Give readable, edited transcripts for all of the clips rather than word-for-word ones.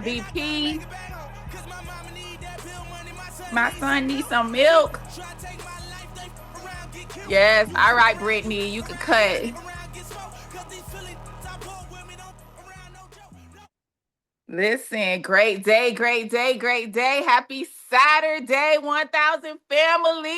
VP. My son needs some milk. Yes. All right, Brittany, you could cut. Listen, great day, great day, great day. Happy Saturday, 1000 families.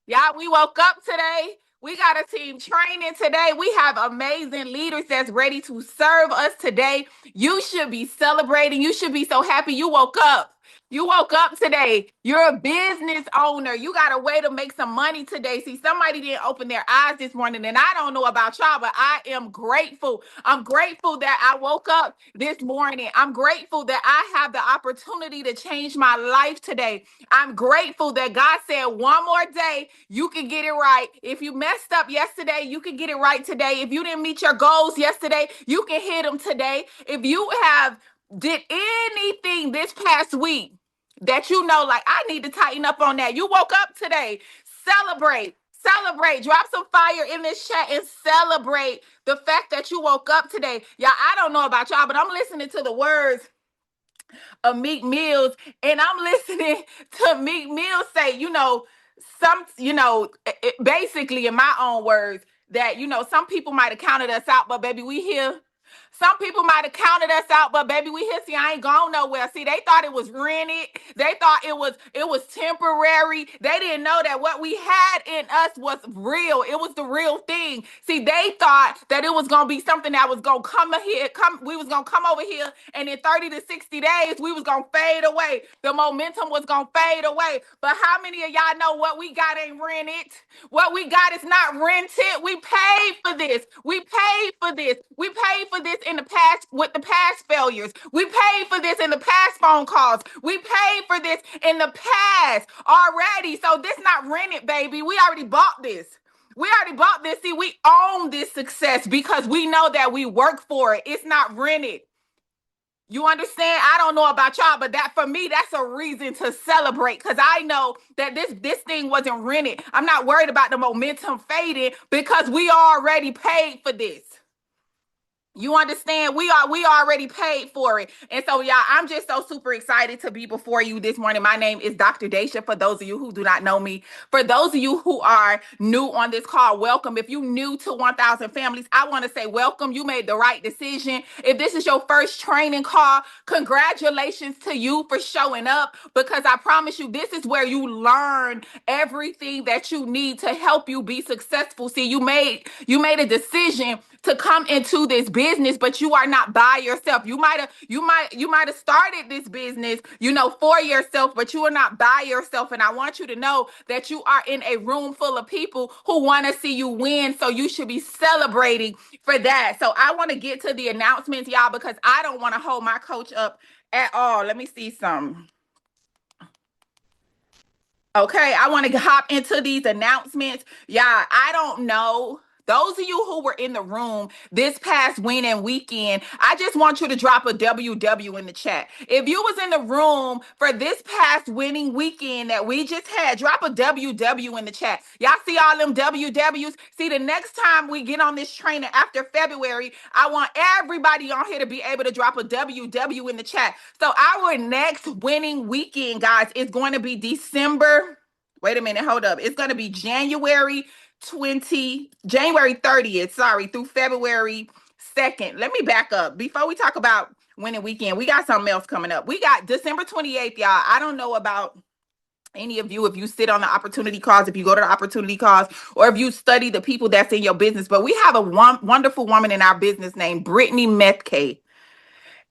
Y'all, we woke up today. We got a team training today. We have amazing leaders that's ready to serve us today. You should be celebrating. You should be so happy you woke up. You woke up today. You're a business owner. You got a way to make some money today. See, somebody didn't open their eyes this morning, and I don't know about y'all, but I am grateful. I'm grateful that I woke up this morning. I'm grateful that I have the opportunity to change my life today. I'm grateful that God said one more day, you can get it right. If you messed up yesterday, you can get it right today. If you didn't meet your goals yesterday, you can hit them today. If you have did anything this past week that you know, like, I need to tighten up on that. You woke up today. Celebrate. Celebrate. Drop some fire in this chat and celebrate the fact that you woke up today. Y'all, I don't know about y'all, but I'm listening to the words of Meek Mills, and I'm listening to Meek Mills say, basically in my own words, that, some people might have counted us out, but baby, we here. Some people might have counted us out, but baby, we here. See, I ain't going nowhere. See, they thought it was rented. They thought it was temporary. They didn't know that what we had in us was real. It was the real thing. See, they thought that it was gonna be something that was gonna we was gonna come over here, and in 30 to 60 days, we was gonna fade away. The momentum was gonna fade away. But how many of y'all know what we got ain't rented? What we got is not rented. We paid for this. We paid for this. We paid for this in the past with the past failures. We paid for this in the past phone calls. We paid for this in the past already. So this not rented, baby. We already bought this. We already bought this. See, we own this success because we know that we work for it. It's not rented. You understand? I don't know about y'all, but that for me, that's a reason to celebrate because I know that this thing wasn't rented. I'm not worried about the momentum fading because we already paid for this. You understand? We already paid for it. And so, y'all, I'm just so super excited to be before you this morning. My name is Dr. Daisha, for those of you who do not know me. For those of you who are new on this call, welcome. If you're new to 1000 Families, I want to say welcome. You made the right decision. If this is your first training call, congratulations to you for showing up, because I promise you, this is where you learn everything that you need to help you be successful. See, you made a decision to come into this business, but you are not by yourself. You might have started this business, for yourself, but you are not by yourself. And I want you to know that you are in a room full of people who want to see you win. So you should be celebrating for that. So I want to get to the announcements, y'all, because I don't want to hold my coach up at all. Let me see some. Okay, I want to hop into these announcements. Yeah, I don't know. Those of you who were in the room this past winning weekend, I just want you to drop a WW in the chat. If you was in the room for this past winning weekend that we just had, drop a WW in the chat. Y'all see all them WWs? See, the next time we get on this training after February, I want everybody on here to be able to drop a WW in the chat. So our next winning weekend, guys, is going to be December. Wait a minute, hold up. It's going to be January 30th, through February 2nd. Let me back up. Before we talk about winning weekend, we got something else coming up. We got December 28th, y'all. I don't know about any of you, if you sit on the opportunity calls, if you go to the opportunity calls, or if you study the people that's in your business, but we have a wonderful woman in our business named Brittany Metcalfe.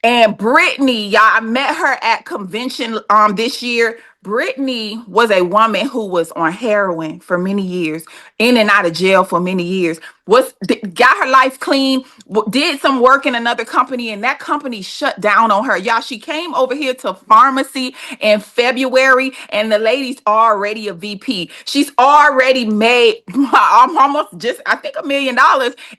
And Brittany, y'all, I met her at convention this year. Brittany was a woman who was on heroin for many years, in and out of jail for many years, got her life clean, did some work in another company, and that company shut down on her. Y'all, she came over here to pharmacy in February, and the lady's already a VP. She's already made almost just, I think, $1 million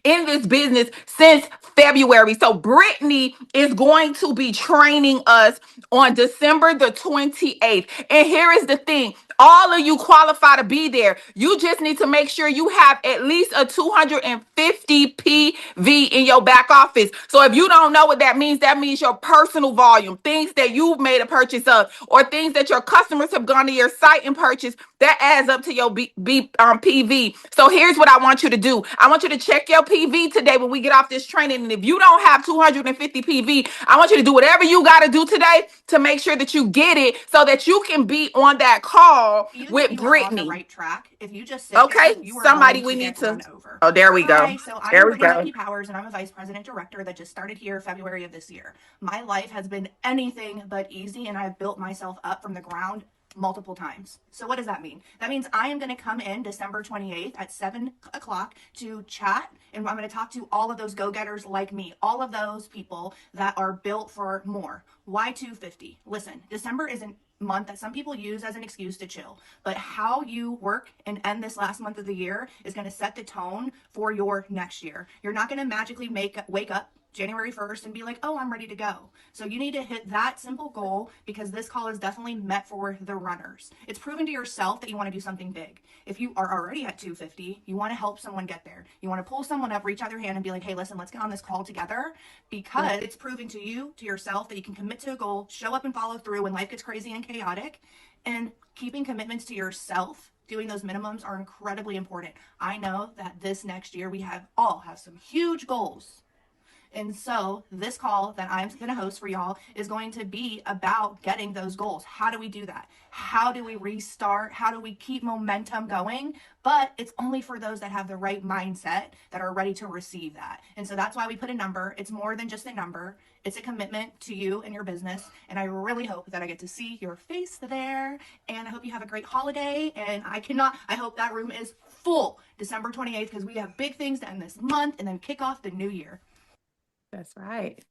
in this business since February. So Brittany is going to be training us on December the 28th. And here is the thing. All of you qualify to be there. You just need to make sure you have at least a 250 PV in your back office. So if you don't know what that means your personal volume, things that you've made a purchase of, or things that your customers have gone to your site and purchased. That adds up to your PV. So here's what I want you to do. I want you to check your PV today when we get off this training. And if you don't have 250 PV, I want you to do whatever you got to do today to make sure that you get it so that you can be on that call with Brittany. On the right track. If you just sit okay, there, you are somebody going we to need get to. run over. Oh, there we go. Hi, so I'm there we Brittany go. Powers, and I'm a vice president director that just started here February of this year. My life has been anything but easy, and I've built myself up from the ground multiple times. So what does that mean? That means I am going to come in December 28th at 7 o'clock to chat, and I'm going to talk to all of those go-getters like me, all of those people that are built for more. Why 250? Listen, December isn't month that some people use as an excuse to chill, but how you work and end this last month of the year is going to set the tone for your next year. You're not going to magically wake up January 1st and be like, oh, I'm ready to go. So you need to hit that simple goal, because this call is definitely meant for the runners. It's proven to yourself that you want to do something big. If you are already at 250, you want to help someone get there. You want to pull someone up, reach out their hand and be like, hey, listen, let's get on this call together, because it's proving to you, to yourself, that you can commit to a goal, show up and follow through when life gets crazy and chaotic, and keeping commitments to yourself. Doing those minimums are incredibly important. I know that this next year we all have some huge goals. And so this call that I'm going to host for y'all is going to be about getting those goals. How do we do that? How do we restart? How do we keep momentum going? But it's only for those that have the right mindset, that are ready to receive that. And so that's why we put a number. It's more than just a number. It's a commitment to you and your business. And I really hope that I get to see your face there. And I hope you have a great holiday. And I hope that room is full December 28th, because we have big things to end this month and then kick off the new year. That's right.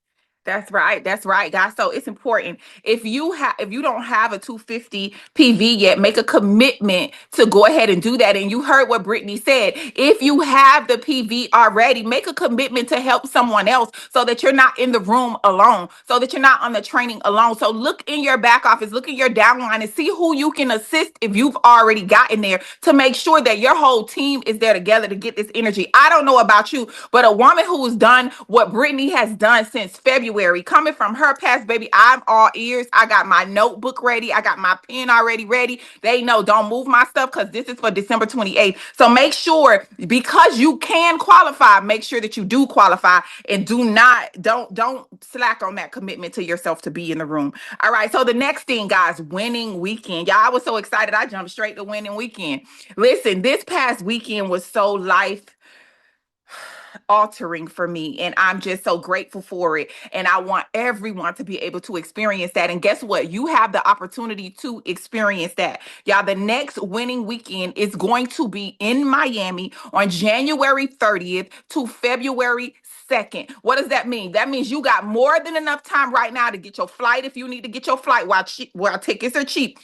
That's right. That's right, guys. So it's important. If you don't have a 250 PV yet, make a commitment to go ahead and do that. And you heard what Brittany said. If you have the PV already, make a commitment to help someone else so that you're not in the room alone, so that you're not on the training alone. So look in your back office, look in your downline and see who you can assist if you've already gotten there, to make sure that your whole team is there together to get this energy. I don't know about you, but a woman who's done what Brittany has done since February, coming from her past, baby, I'm all ears. I got my notebook ready. I got my pen already ready. They know, don't move my stuff, because this is for December 28th. So make sure, because you can qualify, make sure that you do qualify, and don't slack on that commitment to yourself to be in the room. All right. So the next thing, guys, winning weekend. Y'all, I was so excited. I jumped straight to winning weekend. Listen, this past weekend was so life altering for me, and I'm just so grateful for it, and I want everyone to be able to experience that. And guess what? You have the opportunity to experience that. Y'all, the next winning weekend is going to be in Miami on January 30th to February 2nd. What does that mean? That means you got more than enough time right now to get your flight, if you need to get your flight while tickets are cheap.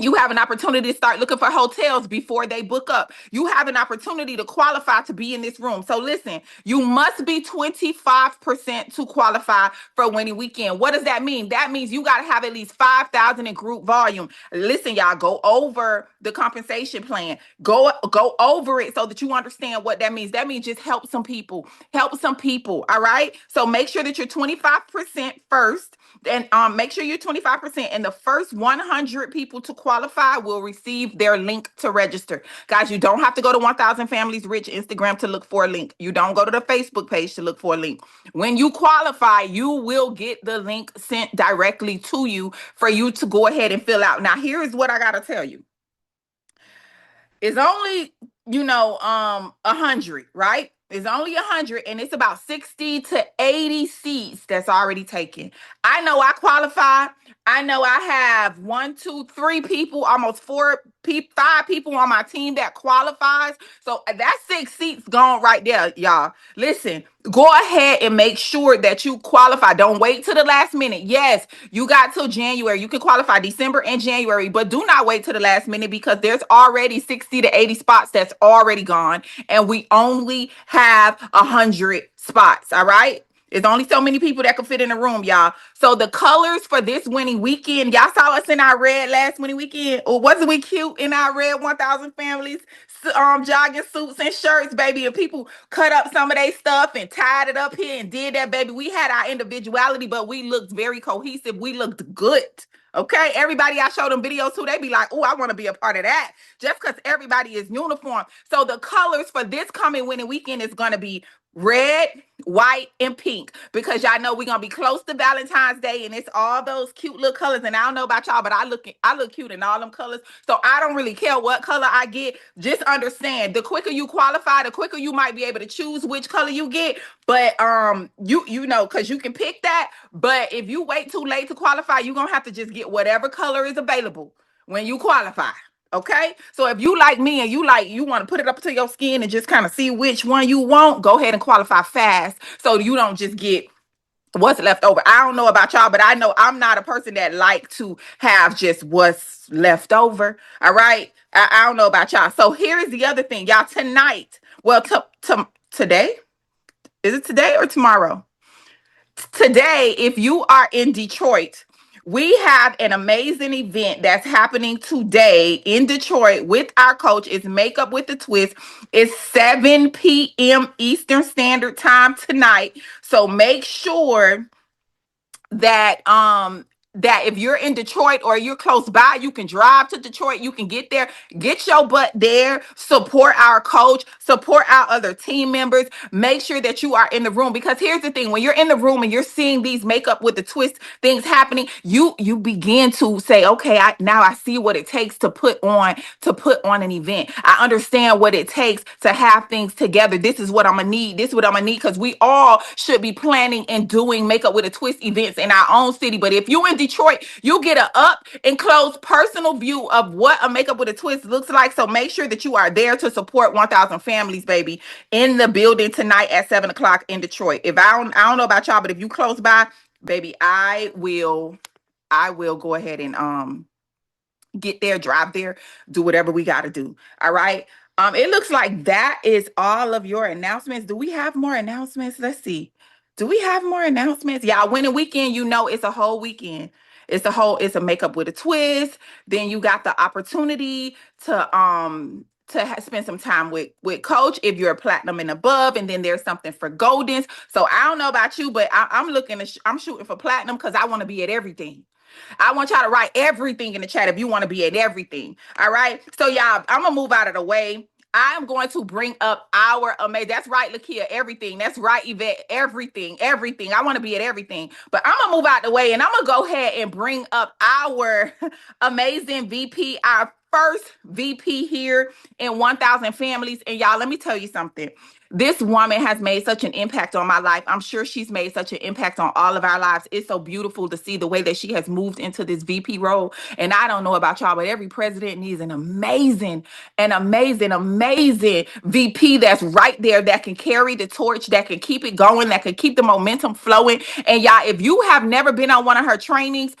You have an opportunity to start looking for hotels before they book up. You have an opportunity to qualify to be in this room. So listen, you must be 25% to qualify for winning weekend. What does that mean? That means you got to have at least 5,000 in group volume. Listen, y'all, go over the compensation plan. Go over it so that you understand what that means. That means just help some people. Help some people. All right. So make sure that you're 25% first. And make sure you're 25%. And the first 100 people to qualify will receive their link to register. Guys, you don't have to go to 1000 Families Rich Instagram to look for a link. You don't go to the Facebook page to look for a link. When you qualify, you will get the link sent directly to you for you to go ahead and fill out. Now, here is what I got to tell you. It's only, 100, right? It's only 100, and it's about 60 to 80 seats that's already taken. I know I qualify. I know I have 1, 2, 3 people, almost 5 people on my team that qualifies. So that's 6 seats gone right there, y'all. Listen, go ahead and make sure that you qualify. Don't wait till the last minute. Yes, you got till January. You can qualify December and January, but do not wait till the last minute, because there's already 60 to 80 spots that's already gone, and we only have 100 spots. All right. There's only so many people that can fit in the room, y'all. So the colors for this winning weekend, y'all saw us in our red last winning weekend. Or wasn't we cute in our red 1,000 families, jogging suits and shirts, baby? And people cut up some of their stuff and tied it up here and did that, baby. We had our individuality, but we looked very cohesive. We looked good. Okay, everybody I showed them videos to, they be like, oh, I want to be a part of that. Just because everybody is uniform. So the colors for this coming winning weekend is going to be red, white, and pink, because y'all know we're gonna be close to Valentine's Day, and it's all those cute little colors. And I don't know about y'all, but I look cute in all them colors. So I don't really care what color I get. Just understand, the quicker you qualify, the quicker you might be able to choose which color you get. But you know, because you can pick that. But if you wait too late to qualify, you're gonna have to just get whatever color is available when you qualify. Okay, so if you like me and you want to put it up to your skin and just kind of see which one you want, go ahead and qualify fast so you don't just get what's left over. I don't know about y'all, but I know I'm not a person that like to have just what's left over. All right, I don't know about y'all. So here is the other thing, y'all. Tonight, well, today, is it today or tomorrow? Today, if you are in Detroit, we have an amazing event that's happening today in Detroit with our coach. It's Makeup with the Twist. It's 7 p.m. Eastern Standard Time tonight. So make sure that if you're in Detroit or you're close by, you can drive to Detroit, you can get there, get your butt there, support our coach, support our other team members. Make sure that you are in the room, because here's the thing: when you're in the room and you're seeing these Makeup with the Twist things happening, you begin to say, okay, now I see what it takes to put on an event. I understand what it takes to have things together. This is what I'm gonna need. This is what I'm gonna need, because we all should be planning and doing Makeup with a Twist events in our own city. But if you're in Detroit, you get a up and close personal view of what a Makeup with a Twist looks like. So make sure that you are there to support 1,000 families, baby, in the building tonight at 7 o'clock in Detroit. If I don't know about y'all, but if you close by, baby, I will go ahead and get there, drive there, do whatever we got to do. All right. It looks like that is all of your announcements. Do we have more announcements? Let's see. Do we have more announcements? Y'all, winning weekend, you know, it's a whole weekend. It's a Makeup with a Twist. Then you got the opportunity to spend some time with coach if you're a platinum and above, and then there's something for goldens. So I don't know about you, but I'm shooting for platinum because I want to be at everything. I want y'all to write everything in the chat if you want to be at everything. All right. So y'all, I'm gonna move out of the way. I'm going to bring up our amazing. That's right, Lakia. Everything. That's right, Yvette. Everything. I want to be at everything. But I'm gonna move out the way and I'm gonna go ahead and bring up our amazing VP, our first VP here in 1,000 families. And y'all, let me tell you something. This woman has made such an impact on my life. I'm sure she's made such an impact on all of our lives. It's so beautiful to see the way that she has moved into this VP role. And I don't know about y'all, but every president needs an amazing VP that's right there, that can carry the torch, that can keep it going, that can keep the momentum flowing. And y'all, if you have never been on one of her trainings,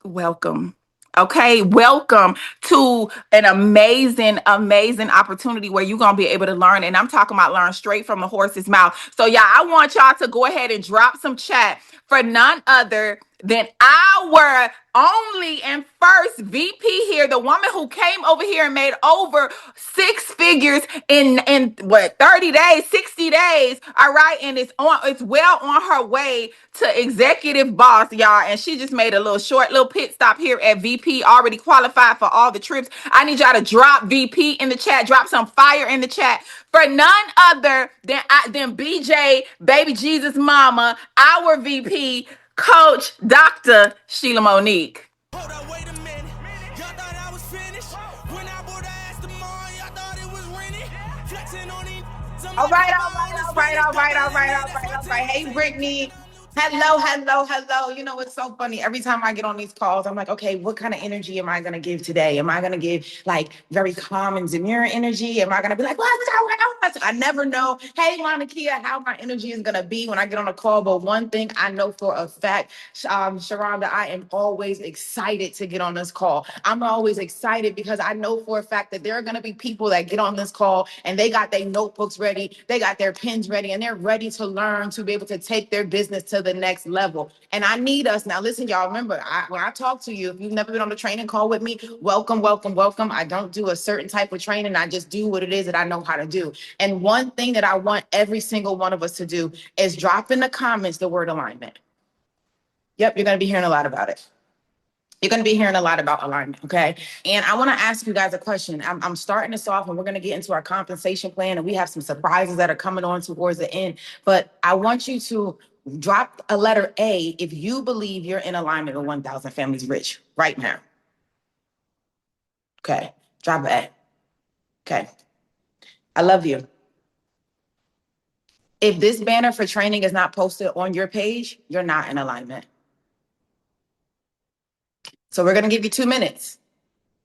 welcome. Okay, welcome to an amazing opportunity where you're gonna be able to learn. And I'm talking about learn straight from the horse's mouth. So, yeah, I want y'all to go ahead and drop some chat for none other than our only and first VP here, the woman who came over here and made over six figures in what, 30 days, 60 days. All right, and it's well on her way to executive boss, y'all. And she just made a short little pit stop here at VP, already qualified for all the trips. I need y'all to drop VP in the chat, drop some fire in the chat for none other than BJ, baby Jesus mama, our VP, Coach Dr. Sheila Monique. Hold up, wait a minute. Y'all thought I was finished. When I bought the ass tomorrow, y'all thought it was rented. Flexing on these. All right. Hey, Brittany. Hello, hello, hello. You know, it's so funny. Every time I get on these calls, I'm like, okay, what kind of energy am I going to give today? Am I going to give like very calm and demure energy? Am I going to be like, what's going on? I never know. Hey, Monique, how my energy is going to be when I get on a call. But one thing I know for a fact, Sharonda, I am always excited to get on this call. I'm always excited because I know for a fact that there are going to be people that get on this call and they got their notebooks ready, they got their pens ready, and they're ready to learn to be able to take their business to the next level. And I need us now. Listen, y'all, remember, when I talk to you, if you've never been on a training call with me, welcome, welcome, welcome. I don't do a certain type of training. I just do what it is that I know how to do. And one thing that I want every single one of us to do is drop in the comments the word alignment. Yep, you're going to be hearing a lot about it. You're going to be hearing a lot about alignment, okay? And I want to ask you guys a question. I'm starting this off, and we're going to get into our compensation plan, and we have some surprises that are coming on towards the end. But I want you to drop a letter A if you believe you're in alignment with 1,000 Families Rich right now. Okay, drop an A. Okay, I love you. If this banner for training is not posted on your page, you're not in alignment. So we're going to give you 2 minutes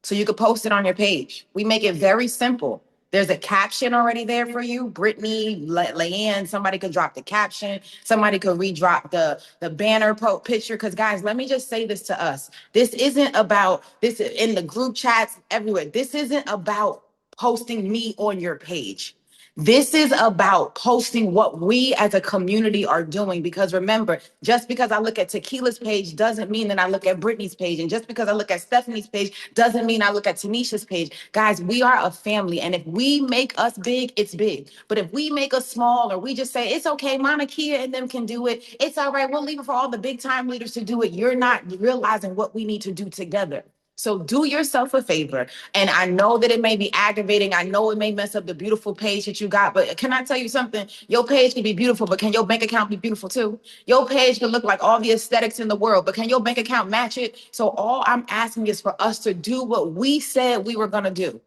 so you could post it on your page. We make it very simple. There's a caption already there for you. Brittany, Leanne, somebody could drop the caption. Somebody could redrop the banner picture. Because guys, let me just say this to us. This isn't about this in the group chats everywhere. This isn't about posting me on your page. This is about posting what we as a community are doing. Because remember, just because I look at Tequila's page doesn't mean that I look at Brittany's page. And just because I look at Stephanie's page doesn't mean I look at Tanisha's page. Guys, we are a family. And if we make us big, it's big. But if we make us small, or we just say, it's okay, Mama Kia and them can do it, it's all right, we'll leave it for all the big time leaders to do it. You're not realizing what we need to do together. So do yourself a favor. And I know that it may be aggravating. I know it may mess up the beautiful page that you got, but can I tell you something? Your page can be beautiful, but can your bank account be beautiful too? Your page can look like all the aesthetics in the world, but can your bank account match it? So all I'm asking is for us to do what we said we were going to do.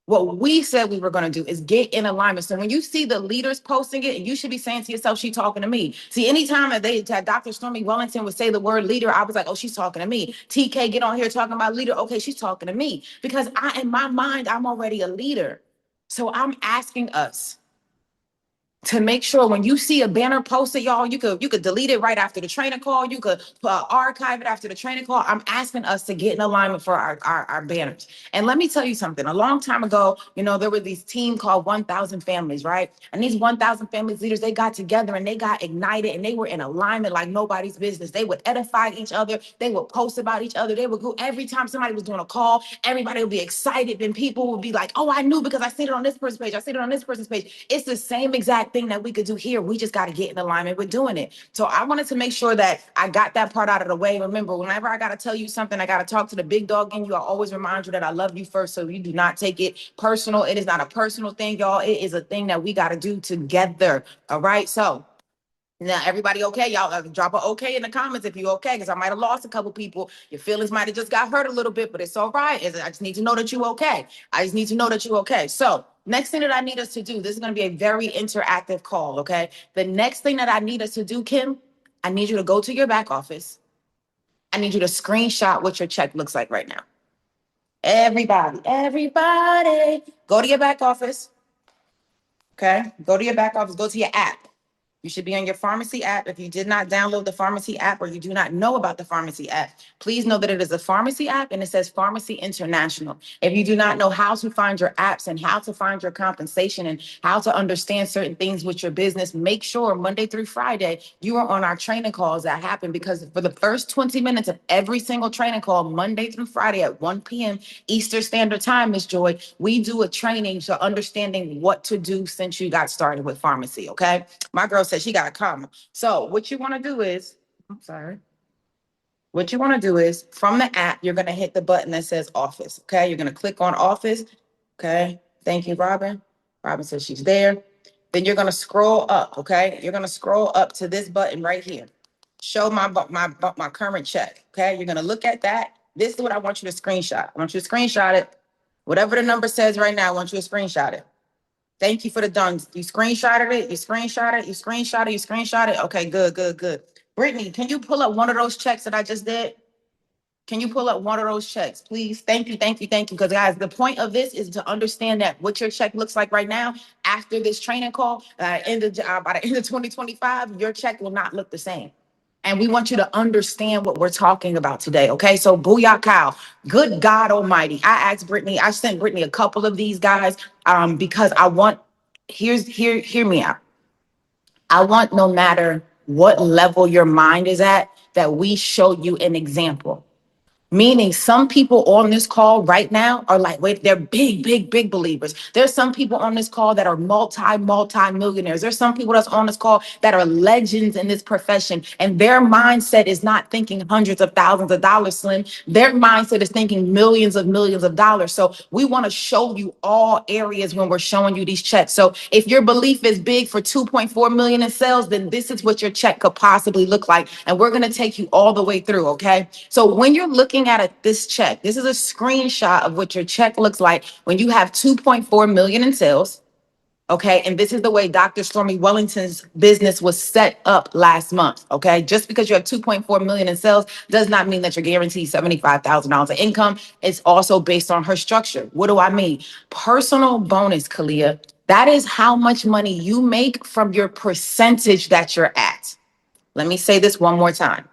What we said we were going to do is get in alignment. So when you see the leaders posting it, and you should be saying to yourself, she's talking to me. See, anytime that Dr. Stormy Wellington would say the word leader, I was like, oh, she's talking to me. TK get on here talking about leader. Okay, she's talking to me. Because in my mind, I'm already a leader. So I'm asking us to make sure when you see a banner posted, y'all, you could delete it right after the training call. You could archive it after the training call. I'm asking us to get in alignment for our banners. And let me tell you something. A long time ago, there were these team called 1,000 Families, right? And these 1,000 Families leaders, they got together and they got ignited and they were in alignment like nobody's business. They would edify each other. They would post about each other. They would go every time somebody was doing a call, everybody would be excited. Then people would be like, oh, I knew because I seen it on this person's page. I seen it on this person's page. It's the same exact thing that we could do here. We just got to get in alignment with doing it. So I wanted to make sure that I got that part out of the way. Remember, whenever I got to tell you something, I got to talk to the big dog in you. I always remind you that I love you first, so you do not take it personal. It is not a personal thing, y'all. It is a thing that we got to do together. All right. So now, everybody okay? Y'all drop an okay in the comments if you okay, because I might have lost a couple people. Your feelings might have just got hurt a little bit, but it's all right. I just need to know that you okay. I just need to know that you okay. So next thing that I need us to do, this is going to be a very interactive call, okay? The next thing that I need us to do, Kim, I need you to go to your back office. I need you to screenshot what your check looks like right now. Everybody, go to your back office, okay? Go to your back office, go to your app. You should be on your pharmacy app. If you did not download the pharmacy app or you do not know about the pharmacy app, please know that it is a pharmacy app and it says Pharmacy International. If you do not know how to find your apps and how to find your compensation and how to understand certain things with your business, make sure Monday through Friday you are on our training calls that happen, because for the first 20 minutes of every single training call, Monday through Friday at 1 p.m. Eastern Standard Time, Miss Joy, we do a training to understanding what to do since you got started with pharmacy, okay? My girl said she got a comma. So what you want to do is, what you want to do is from the app, you're going to hit the button that says office. Okay. You're going to click on office. Okay. Thank you, Robin. Robin says she's there. Then you're going to scroll up. Okay. You're going to scroll up to this button right here. Show my current check. Okay. You're going to look at that. This is what I want you to screenshot. I want you to screenshot it. Whatever the number says right now, I want you to screenshot it. Thank you for the done. You screenshotted it. You screenshot it. You screenshot it. You screenshot it. Okay, good. Brittany, can you pull up one of those checks that I just did? Can you pull up one of those checks, please? Thank you, thank you, thank you. Because, guys, the point of this is to understand that what your check looks like right now after this training call, by the end of 2025, your check will not look the same. And we want you to understand what we're talking about today, okay? So, booyah cow, good God Almighty. I sent Brittany a couple of these guys because I want, hear me out. I want no matter what level your mind is at, that we show you an example. Meaning some people on this call right now are like, wait, they're big believers. There's some people on this call that are multi millionaires. There's some people that's on this call that are legends in this profession. And their mindset is not thinking hundreds of thousands of dollars, Slim. Their mindset is thinking millions of dollars. So we want to show you all areas when we're showing you these checks. So if your belief is big for 2.4 million in sales, then this is what your check could possibly look like. And we're going to take you all the way through. Okay. So when you're looking at this check, this is a screenshot of what your check looks like when you have 2.4 million in sales. Okay. And this is the way Dr. Stormy Wellington's business was set up last month. Okay. Just because you have 2.4 million in sales does not mean that you're guaranteed $75,000 of income. It's also based on her structure. What do I mean? Personal bonus, Kalia. That is how much money you make from your percentage that you're at. Let me say this one more time.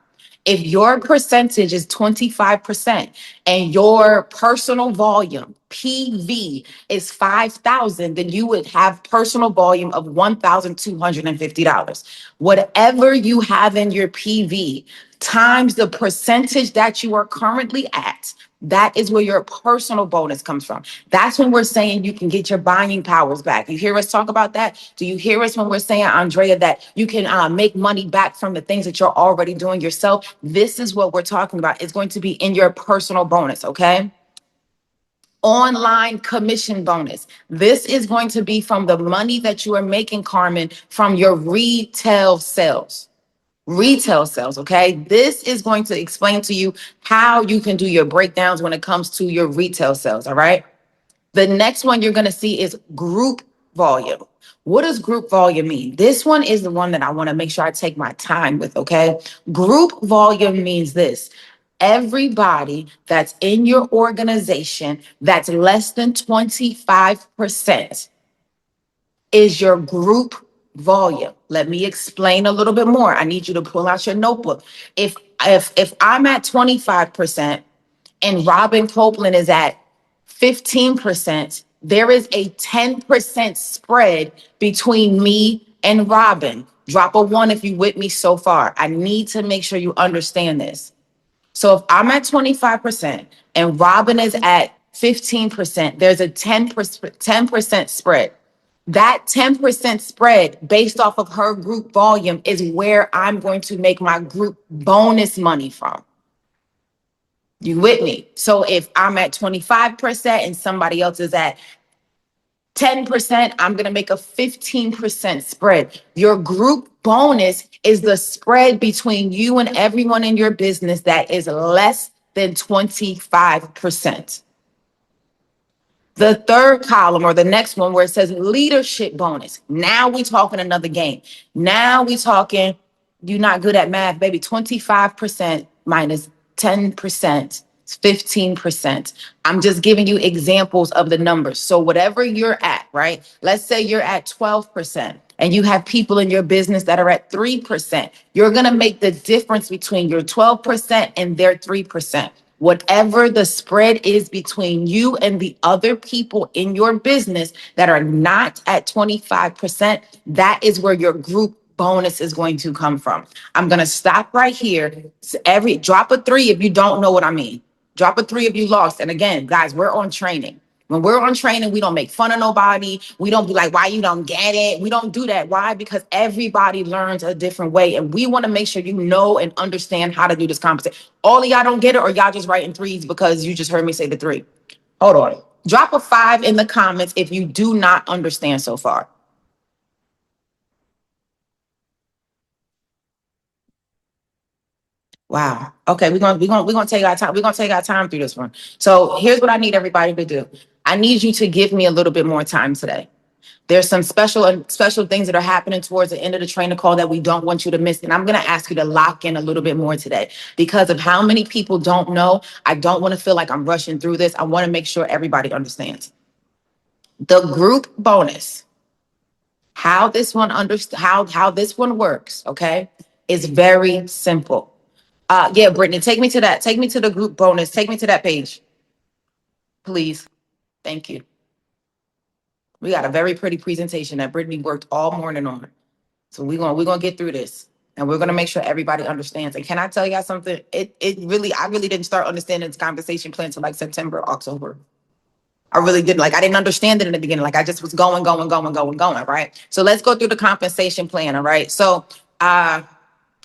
If your percentage is 25% and your personal volume, PV, is 5,000, then you would have personal volume of $1,250. Whatever you have in your PV times the percentage that you are currently at, that is where your personal bonus comes from. That's when we're saying you can get your buying powers back. You hear us talk about that? Do you hear us when we're saying, Andrea, that you can make money back from the things that you're already doing yourself? This is what we're talking about. It's going to be in your personal bonus, okay? Online commission bonus. This is going to be from the money that you are making, Carmen, from your retail sales. Retail sales, okay? This is going to explain to you how you can do your breakdowns when it comes to your retail sales, all right? The next one you're going to see is group volume. What does group volume mean? This one is the one that I want to make sure I take my time with, okay? Group volume means this. Everybody that's in your organization that's less than 25% is your group volume. Let me explain a little bit more. I need you to pull out your notebook. If I'm at 25% and Robin Copeland is at 15%, there is a 10% spread between me and Robin. Drop a one if you with me so far. I need to make sure you understand this. So if I'm at 25% and Robin is at 15%, there's a 10% spread. That 10% spread based off of her group volume is where I'm going to make my group bonus money from. You with me? So if I'm at 25% and somebody else is at 10%, I'm going to make a 15% spread. Your group bonus is the spread between you and everyone in your business that is less than 25%. The third column or the next one where it says leadership bonus. Now we talking another game. Now we talking, you're not good at math, baby. 25% minus 10%, 15%. I'm just giving you examples of the numbers. So whatever you're at, right? Let's say you're at 12% and you have people in your business that are at 3%. You're going to make the difference between your 12% and their 3%. Whatever the spread is between you and the other people in your business that are not at 25%, that is where your group bonus is going to come from. I'm going to stop right here. Drop a three if you don't know what I mean. Drop a three if you lost. And again, guys, we're on training. When we're on training, we don't make fun of nobody. We don't be like, why you don't get it? We don't do that. Why? Because everybody learns a different way. And we want to make sure you know and understand how to do this conversation. All of y'all don't get it, or y'all just writing threes because you just heard me say the three. Hold on. Drop a 5 in the comments if you do not understand so far. Wow. Okay, we're gonna take our time. We're gonna take our time through this one. So here's what I need everybody to do. I need you to give me a little bit more time today. There's some special things that are happening towards the end of the training call that we don't want you to miss. And I'm going to ask you to lock in a little bit more today because of how many people don't know. I don't want to feel like I'm rushing through this. I want to make sure everybody understands. The group bonus, how this one how this one works, okay, is very simple. Yeah, Brittany, take me to that. Take me to the group bonus. Take me to that page, please. Thank you. We got a very pretty presentation that Brittany worked all morning on. So we're gonna get through this, and we're gonna make sure everybody understands. And can I tell y'all something? I really didn't start understanding this compensation plan until like September, October. I really didn't. Like, I didn't understand it in the beginning. Like, I just was going, right? So let's go through the compensation plan, all right? So,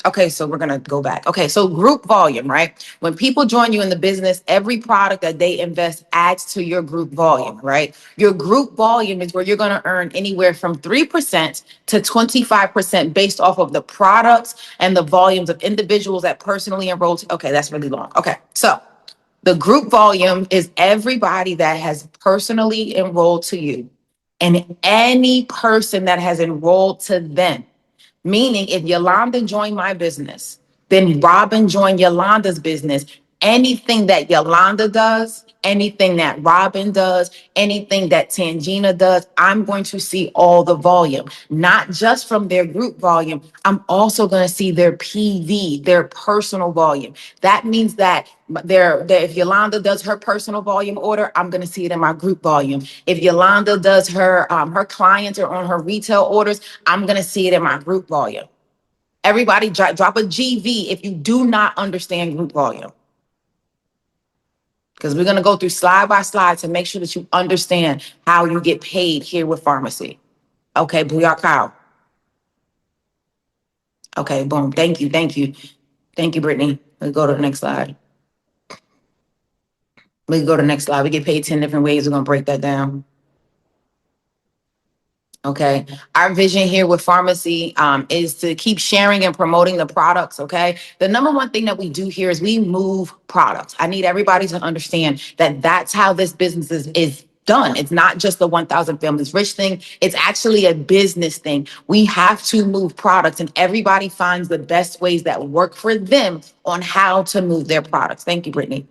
okay, so we're gonna go back. Okay, so group volume, right? When people join you in the business, every product that they invest adds to your group volume, right? Your group volume is where you're gonna earn anywhere from 3% to 25% based off of the products and the volumes of individuals that personally enrolled. Okay, that's really long. Okay, so the group volume is everybody that has personally enrolled to you and any person that has enrolled to them. Meaning, if Yolanda joined my business, then Robin joined Yolanda's business. Anything that Yolanda does, anything that Robin does, anything that Tangina does, I'm going to see all the volume, not just from their group volume. I'm also going to see their PV, their personal volume. That means that if Yolanda does her personal volume order, I'm going to see it in my group volume. If Yolanda does her clients or on her retail orders, I'm going to see it in my group volume. Everybody drop a GV if you do not understand group volume. Because we're going to go through slide by slide to make sure that you understand how you get paid here with pharmacy. Okay, Booyah Cow. Okay, boom. Thank you, Brittany. Let's go to the next slide. We can go to the next slide. We get paid 10 different ways. We're going to break that down. Okay. Our vision here with pharmacy is to keep sharing and promoting the products. Okay. The number one thing that we do here is we move products. I need everybody to understand that that's how this business is done. It's not just the 1,000 Families Rich thing. It's actually a business thing. We have to move products and everybody finds the best ways that work for them on how to move their products. Thank you, Brittany.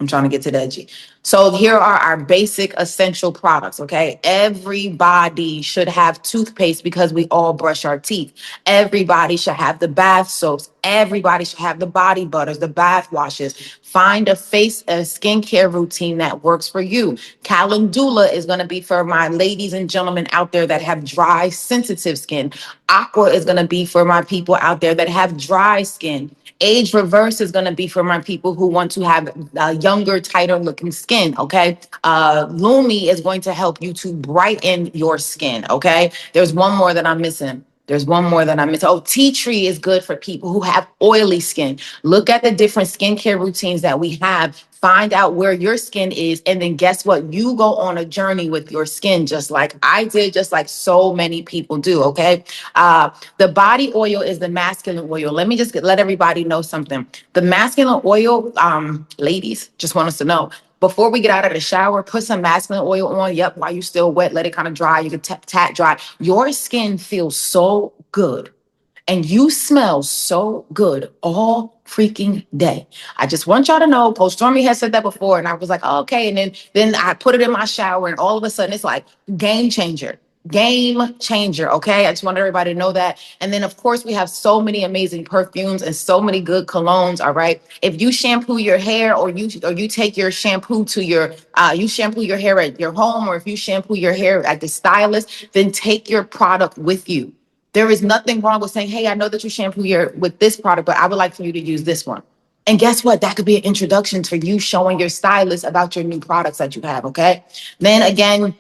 I'm trying to get to that G. So here are our basic essential products, okay? Everybody should have toothpaste because we all brush our teeth. Everybody should have the bath soaps. Everybody should have the body butters, the bath washes. Find a skincare routine that works for you. Calendula is going to be for my ladies and gentlemen out there that have dry, sensitive skin. Aqua is going to be for my people out there that have dry skin. Age reverse is going to be for my people who want to have younger, tighter looking skin. Okay. Lumi is going to help you to brighten your skin. Okay. There's one more that I'm missing. Oh, tea tree is good for people who have oily skin. Look at the different skincare routines that we have. Find out where your skin is. And then guess what? You go on a journey with your skin, just like I did, just like so many people do. Okay. The body oil is the masculine oil. Let me just let everybody know something. The masculine oil, ladies, just want us to know. Before we get out of the shower, put some masculine oil on. Yep, while you're still wet, let it kind of dry. You can tap dry. Your skin feels so good and you smell so good all freaking day. I just want y'all to know, Coach Stormy has said that before, and I was like, oh, okay. And then I put it in my shower, and all of a sudden it's like game changer. Okay, I just want everybody to know that. And then of course we have so many amazing perfumes and so many good colognes. All right, if you shampoo your hair or you take your shampoo to your you shampoo your hair at your home, or if you shampoo your hair at the stylist, then take your product with you. There is nothing wrong with saying, hey, I know that you shampoo your with this product, but I would like for you to use this one. And guess what? That could be an introduction to you showing your stylist about your new products that you have. Okay, then again,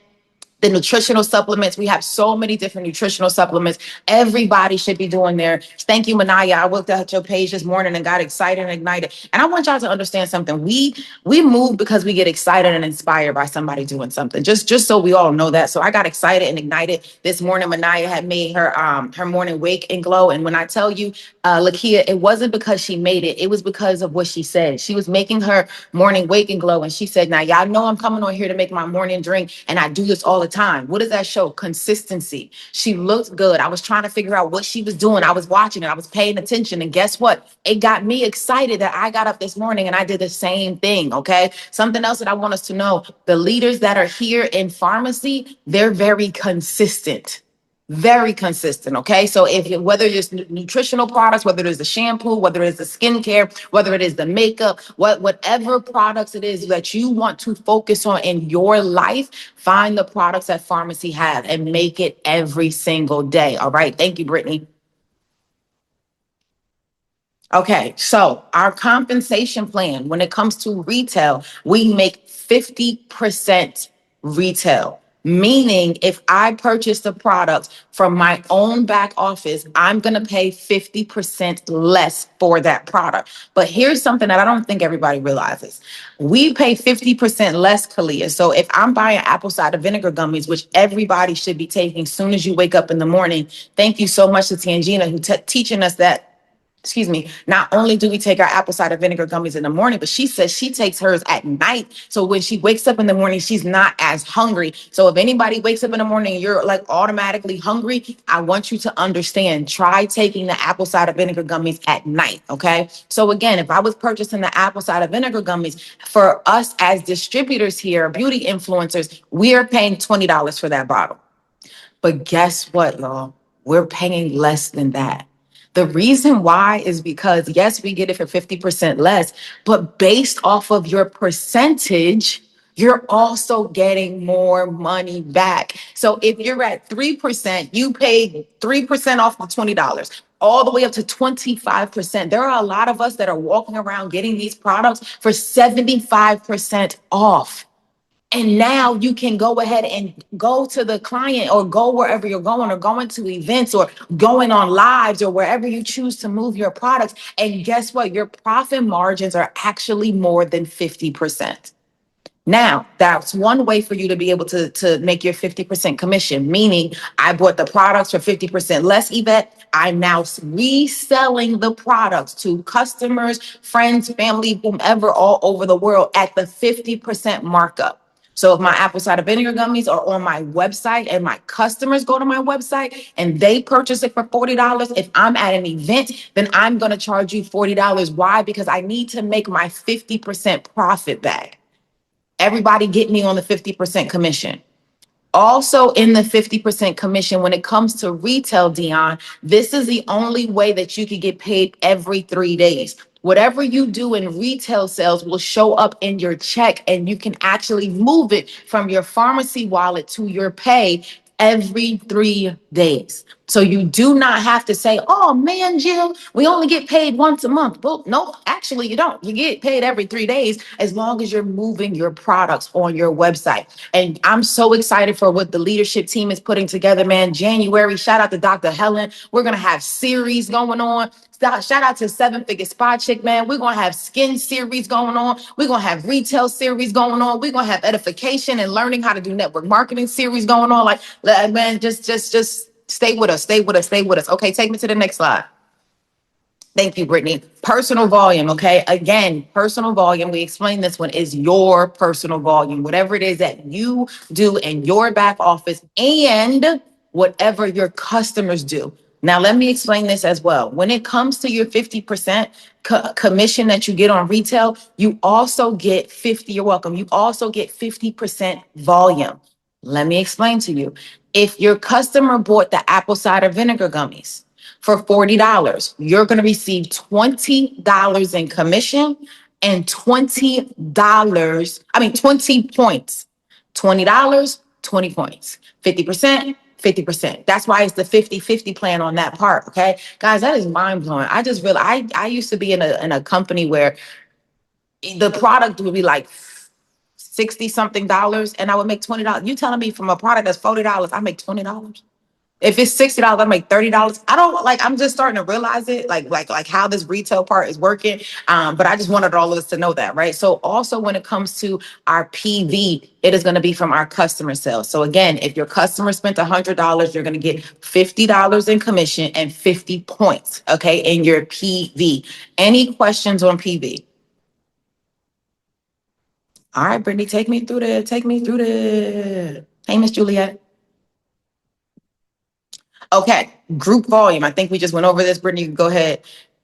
the nutritional supplements. We have so many different nutritional supplements. Everybody should be doing their. Thank you, Manaya. I looked at your page this morning and got excited and ignited. And I want y'all to understand something. We move because we get excited and inspired by somebody doing something. Just so we all know that. So I got excited and ignited this morning. Manaya had made her morning wake and glow. And when I tell you, Lakia, it wasn't because she made it. It was because of what she said. She was making her morning wake and glow. And she said, now y'all know I'm coming on here to make my morning drink. And I do this all the time. What does that show? Consistency. She looked good. I was trying to figure out what she was doing. I was watching it. I was paying attention. And guess what? It got me excited that I got up this morning and I did the same thing. Okay. Something else that I want us to know, the leaders that are here in pharmacy, they're very consistent. Very consistent. Okay. So whether it's nutritional products, whether it is the shampoo, whether it's the skincare, whether it is the makeup, whatever products it is that you want to focus on in your life, find the products that pharmacy have and make it every single day. All right. Thank you, Brittany. Okay, so our compensation plan, when it comes to retail, we make 50% retail. Meaning, if I purchase the product from my own back office, I'm going to pay 50% less for that product. But here's something that I don't think everybody realizes. We pay 50% less, Kalia. So if I'm buying apple cider vinegar gummies, which everybody should be taking as soon as you wake up in the morning, thank you so much to Tangina who teaching us that. Excuse me, not only do we take our apple cider vinegar gummies in the morning, but she says she takes hers at night. So when she wakes up in the morning, she's not as hungry. So if anybody wakes up in the morning and you're like automatically hungry, I want you to understand, try taking the apple cider vinegar gummies at night. Okay. So again, if I was purchasing the apple cider vinegar gummies, for us as distributors here, beauty influencers, we are paying $20 for that bottle. But guess what, y'all? We're paying less than that. The reason why is because, yes, we get it for 50% less, but based off of your percentage, you're also getting more money back. So if you're at 3%, you paid 3% off the $20, all the way up to 25%. There are a lot of us that are walking around getting these products for 75% off. And now you can go ahead and go to the client or go wherever you're going or going to events or going on lives or wherever you choose to move your products. And guess what? Your profit margins are actually more than 50%. Now, that's one way for you to be able to make your 50% commission, meaning I bought the products for 50% less, Yvette. I'm now reselling the products to customers, friends, family, whomever, all over the world at the 50% markup. So if my apple cider vinegar gummies are on my website and my customers go to my website and they purchase it for $40, if I'm at an event, then I'm going to charge you $40. Why? Because I need to make my 50% profit back. Everybody get me on the 50% commission. Also in the 50% commission, when it comes to retail, Dion, this is the only way that you can get paid every 3 days. Whatever you do in retail sales will show up in your check, and you can actually move it from your pharmacy wallet to your pay every 3 days. So you do not have to say, oh man, Jill, we only get paid once a month. Well, no, actually you don't. You get paid every 3 days as long as you're moving your products on your website. And I'm so excited for what the leadership team is putting together, man. January, shout out to Dr. Helen. We're going to have series going on. Shout out to 7-Figure Spa Chick, man. We're going to have skin series going on. We're going to have retail series going on. We're going to have edification and learning how to do network marketing series going on. Like, man, just stay with us, stay with us, stay with us. Okay, take me to the next slide. Thank you, Brittany. Personal volume, okay? Again, personal volume, we explained this one, is your personal volume. Whatever it is that you do in your back office and whatever your customers do. Now, let me explain this as well. When it comes to your 50% commission that you get on retail, you also get 50, you're welcome, you also get 50% volume. Let me explain to you. If your customer bought the apple cider vinegar gummies for $40, you're going to receive $20 in commission and $20, 20 points. $20, 20 points. 50%, 50%. That's why it's the 50-50 plan on that part. Okay. Guys, that is mind blowing. I just realized I used to be in a company where the product would be like 60 something dollars and I would make $20. You telling me from a product that's $40, I make $20? If it's $60, I make $30. I don't like, I'm just starting to realize it, like how this retail part is working. But I just wanted all of us to know that, right? So also when it comes to our PV, it is going to be from our customer sales. So again, if your customer spent $100, you're going to get $50 in commission and 50 points, okay, in your PV. Any questions on PV? All right, Brittany, take me through that. Take me through that. Hey, Miss Juliet. Okay, group volume. I think we just went over this. Brittany, go ahead.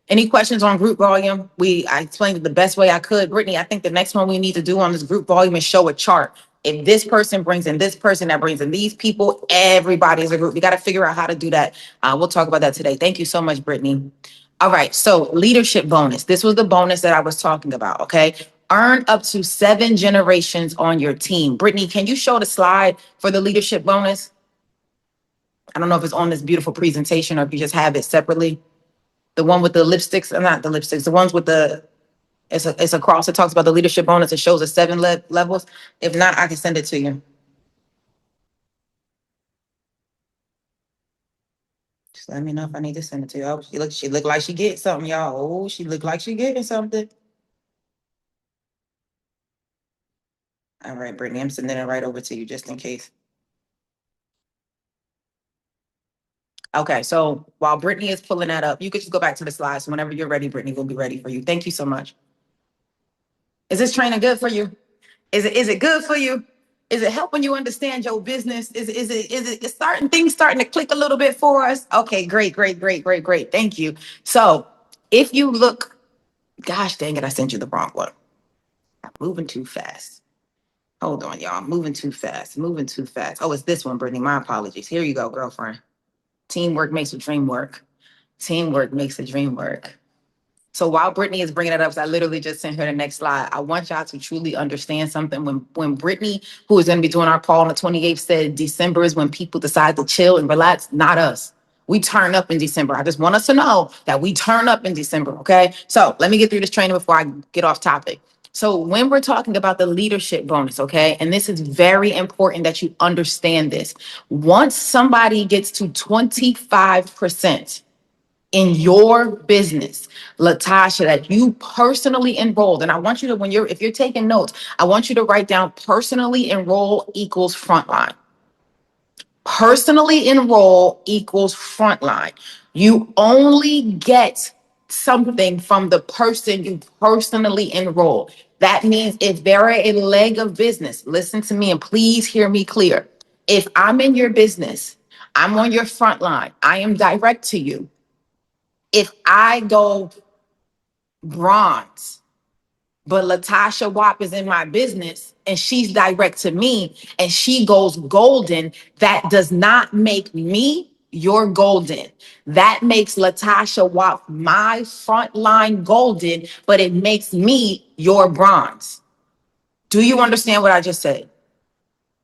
Any questions on group volume? I explained it the best way I could. Brittany, I think the next one we need to do on this group volume is show a chart. If this person brings in this person, that brings in these people, everybody is a group. We got to figure out how to do that. We'll talk about that today. Thank you so much, Brittany. All right, so leadership bonus. This was the bonus that I was talking about, okay? Earn up to 7 generations on your team. Brittany, can you show the slide for the leadership bonus? I don't know if it's on this beautiful presentation or if you just have it separately. The one with the lipsticks, not the lipsticks, the ones with it's a cross. It talks about the leadership bonus. It shows the 7 levels. If not, I can send it to you. Just let me know if I need to send it to you. Oh, she look like she getting something, y'all. Oh, she look like she getting something. All right, Brittany, I'm sending it right over to you just in case. Okay, so while Brittany is pulling that up, you could just go back to the slides. Whenever you're ready, Brittany, we'll be ready for you. Thank you so much. Is this training good for you? Is it good for you? Is it helping you understand your business? Is it starting to click a little bit for us? Okay, great, great, great, great, great. Thank you. So if you look, gosh dang it, I sent you the wrong one. I'm moving too fast. Hold on, y'all. I'm moving too fast. Moving too fast. Oh, it's this one, Brittany. My apologies. Here you go, girlfriend. Teamwork makes the dream work. Teamwork makes the dream work. So while Brittany is bringing it up, so I literally just sent her the next slide. I want y'all to truly understand something. When Brittany, who is going to be doing our call on the 28th, said December is when people decide to chill and relax, not us. We turn up in December. I just want us to know that we turn up in December, okay? So let me get through this training before I get off topic. So when we're talking about the leadership bonus, okay, and this is very important that you understand this. Once somebody gets to 25%, in your business, Latasha, that you personally enrolled. And I want you to, if you're taking notes, I want you to write down personally enroll equals frontline. Personally enroll equals frontline. You only get something from the person you personally enroll. That means if they're a leg of business, listen to me and please hear me clear. If I'm in your business, I'm on your front line, I am direct to you. If I go bronze, but Latasha Wap is in my business and she's direct to me and she goes golden, that does not make me your golden. That makes Latasha Wap my frontline golden, but it makes me your bronze. Do you understand what I just said?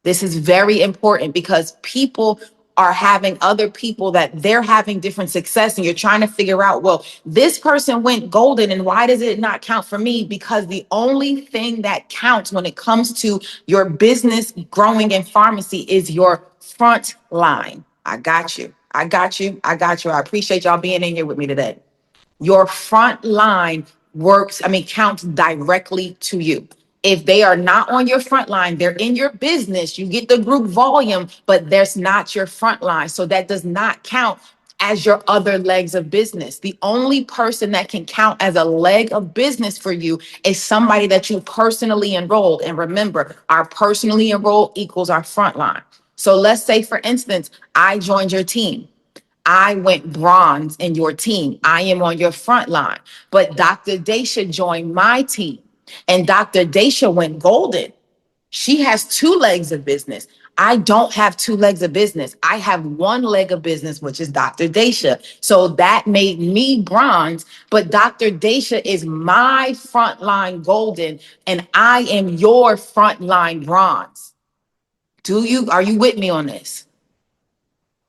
This is very important because people are having other people that they're having different success and you're trying to figure out, well, this person went golden and why does it not count for me? Because the only thing that counts when it comes to your business growing in pharmacy is your front line. I got you. I got you. I got you. I appreciate y'all being in here with me today. Your front line counts directly to you. If they are not on your front line, they're in your business, you get the group volume, but there's not your front line. So that does not count as your other legs of business. The only person that can count as a leg of business for you is somebody that you personally enrolled. And remember, our personally enrolled equals our front line. So let's say, for instance, I joined your team. I went bronze in your team. I am on your front line. But Dr. Daisha joined my team and Dr. Daisha went golden. She has 2 legs of business. I don't have 2 legs of business. I have 1 leg of business, which is Dr. Daisha. So that made me bronze, but Dr. Daisha is my frontline golden and I am your frontline bronze. Are you with me on this?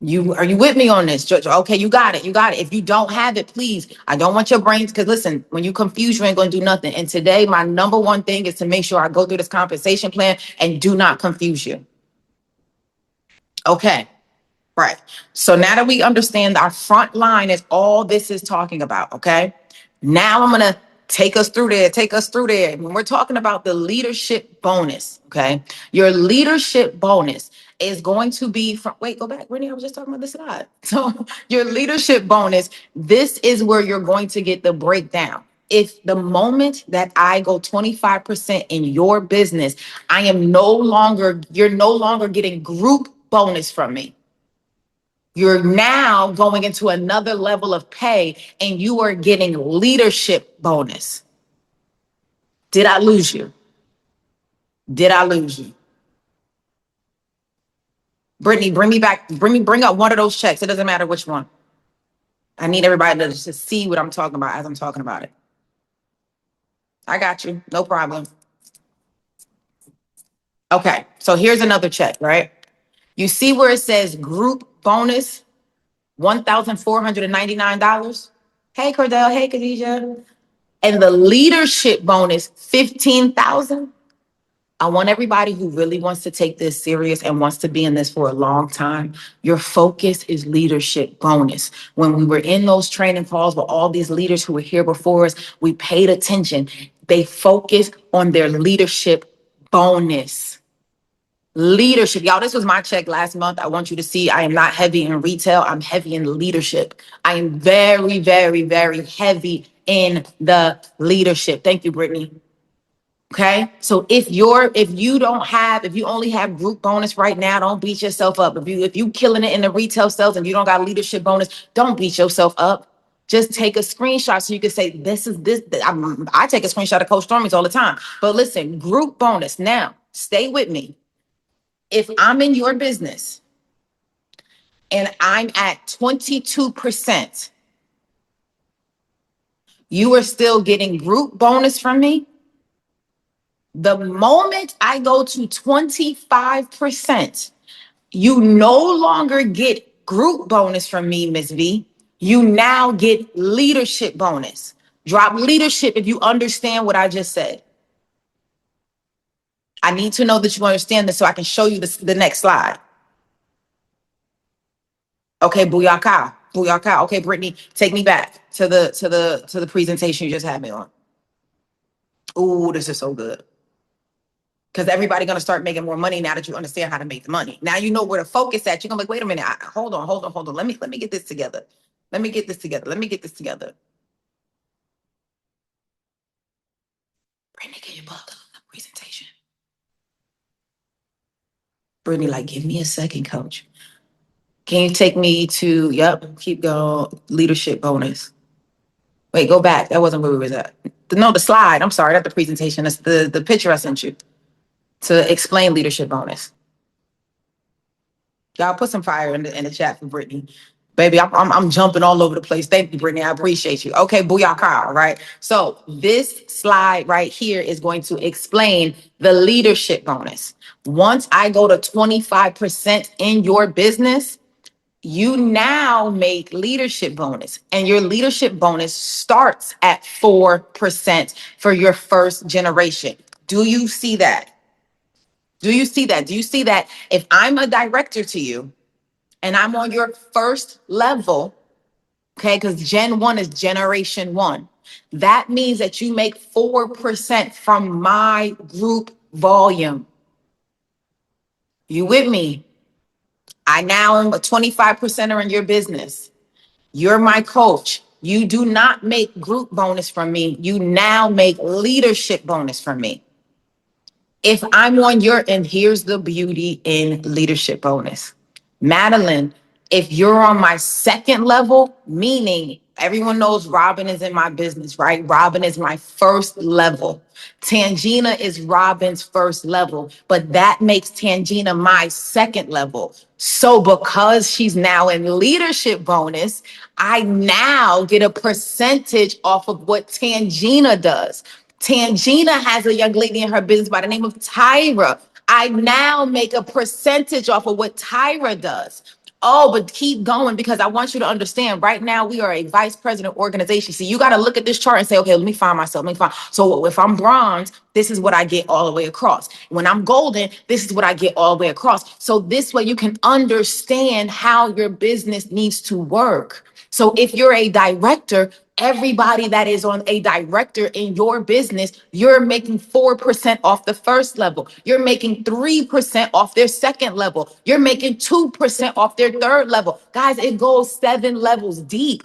Are you with me on this? Okay, you got it. You got it. If you don't have it, please, I don't want your brains, because listen, when you confuse, you ain't going to do nothing. And today, my number one thing is to make sure I go through this compensation plan and do not confuse you. Okay. Right. So now that we understand our front line is all this is talking about, okay? Now I'm going to take us through there. When we're talking about the leadership bonus, okay? Your leadership bonus is going to be from, wait, go back. Brittany, I was just talking about this slide. So your leadership bonus, this is where you're going to get the breakdown. If the moment that I go 25% in your business, you're no longer getting group bonus from me. You're now going into another level of pay and you are getting leadership bonus. Did I lose you? Did I lose you? Brittany, bring up one of those checks. It doesn't matter which one. I need everybody to just see what I'm talking about as I'm talking about it. I got you. No problem. Okay, so here's another check, right? You see where it says group bonus, $1,499? Hey, Cordell. Hey, Khadijah. And the leadership bonus, $15,000. I want everybody who really wants to take this serious and wants to be in this for a long time. Your focus is leadership bonus. When we were in those training calls with all these leaders who were here before us, we paid attention. They focused on their leadership bonus. Leadership. Y'all, this was my check last month. I want you to see I am not heavy in retail. I'm heavy in leadership. I am very, very, very heavy in the leadership. Thank you, Brittany. Okay. So if you only have group bonus right now, don't beat yourself up. If you killing it in the retail sales and you don't got leadership bonus, don't beat yourself up. Just take a screenshot so you can say, this is this. I take a screenshot of Coach Stormy's all the time. But listen, group bonus. Now, stay with me. If I'm in your business and I'm at 22%, you are still getting group bonus from me. The moment I go to 25%, you no longer get group bonus from me, Miss V. You now get leadership bonus. Drop leadership if you understand what I just said. I need to know that you understand this so I can show you the next slide. Okay, booyaka, booyaka. Okay, Brittany, take me back to the presentation you just had me on. Ooh, this is so good. Because everybody's gonna start making more money now that you understand how to make the money. Now you know where to focus at. You're gonna be like, wait a minute, hold on. Let me get this together. Let me get this together. Brittany, can you pull up the presentation? Brittany, like, give me a second, coach. Can you take me to, keep going, leadership bonus. Wait, go back. That wasn't where we was at. No, the slide. I'm sorry, not the presentation. That's the picture I sent you to explain leadership bonus. Y'all put some fire in the chat for Brittany. Baby, I'm jumping all over the place. Thank you, Brittany. I appreciate you. Okay, booyah, right? So this slide right here is going to explain the leadership bonus. Once I go to 25% in your business, you now make leadership bonus, and your leadership bonus starts at 4% for your first generation. Do you see that? Do you see that? Do you see that if I'm a director to you and I'm on your first level, okay, because Gen 1 is generation 1, that means that you make 4% from my group volume. You with me? I now am a 25%er in your business. You're my coach. You do not make group bonus from me. You now make leadership bonus from me. If I'm on your, and here's the beauty in leadership bonus. Madeline, if you're on my second level, meaning everyone knows Robin is in my business, right? Robin is my first level. Tangina is Robin's first level, but that makes Tangina my second level. So because she's now in leadership bonus, I now get a percentage off of what Tangina does. Tangina has a young lady in her business by the name of Tyra. I now make a percentage off of what Tyra does. Oh, but keep going, because I want you to understand right now we are a vice president organization. So you got to look at this chart and say, okay, let me find myself. So if I'm bronze, this is what I get all the way across. When I'm golden, this is what I get all the way across. So this way you can understand how your business needs to work. So if you're a director, everybody that is on a director in your business, you're making 4% off the first level. You're making 3% off their second level. You're making 2% off their third level. Guys, it goes 7 levels deep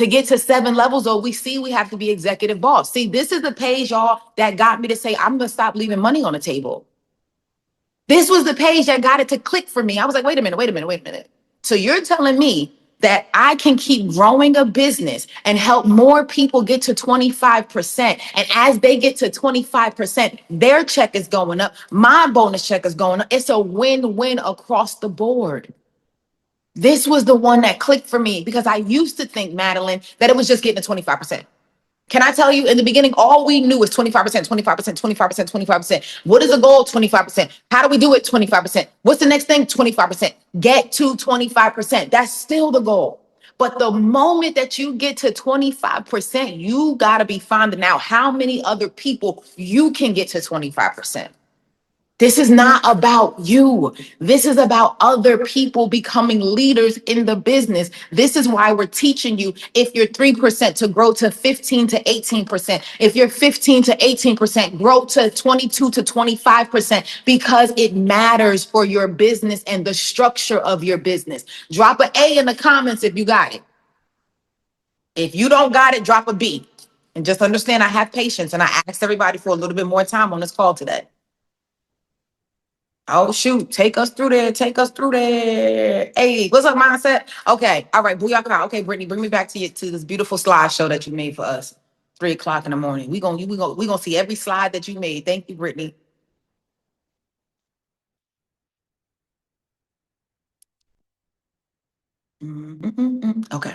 To get to 7 levels, though, we have to be executive boss. See, this is the page, y'all, that got me to say, I'm going to stop leaving money on the table. This was the page that got it to click for me. I was like, wait a minute. So you're telling me that I can keep growing a business and help more people get to 25%. And as they get to 25%, their check is going up. My bonus check is going up. It's a win-win across the board. This was the one that clicked for me because I used to think, Madeline, that it was just getting to 25%. Can I tell you, in the beginning, all we knew was 25%, 25%, 25%, 25%. What is the goal? 25%. How do we do it? 25%. What's the next thing? 25%. Get to 25%. That's still the goal. But the moment that you get to 25%, you got to be finding out how many other people you can get to 25%. This is not about you. This is about other people becoming leaders in the business. This is why we're teaching you, if you're 3%, to grow to 15 to 18%. If you're 15 to 18%, grow to 22 to 25%, because it matters for your business and the structure of your business. Drop an A in the comments if you got it. If you don't got it, drop a B. And just understand I have patience, and I asked everybody for a little bit more time on this call today. Oh, shoot. Take us through there. Hey, what's up, mindset? Okay. All right. Booyaka. Okay, Brittany, bring me back to this beautiful slideshow that you made for us. 3:00 in the morning. We gonna see every slide that you made. Thank you, Brittany. Okay.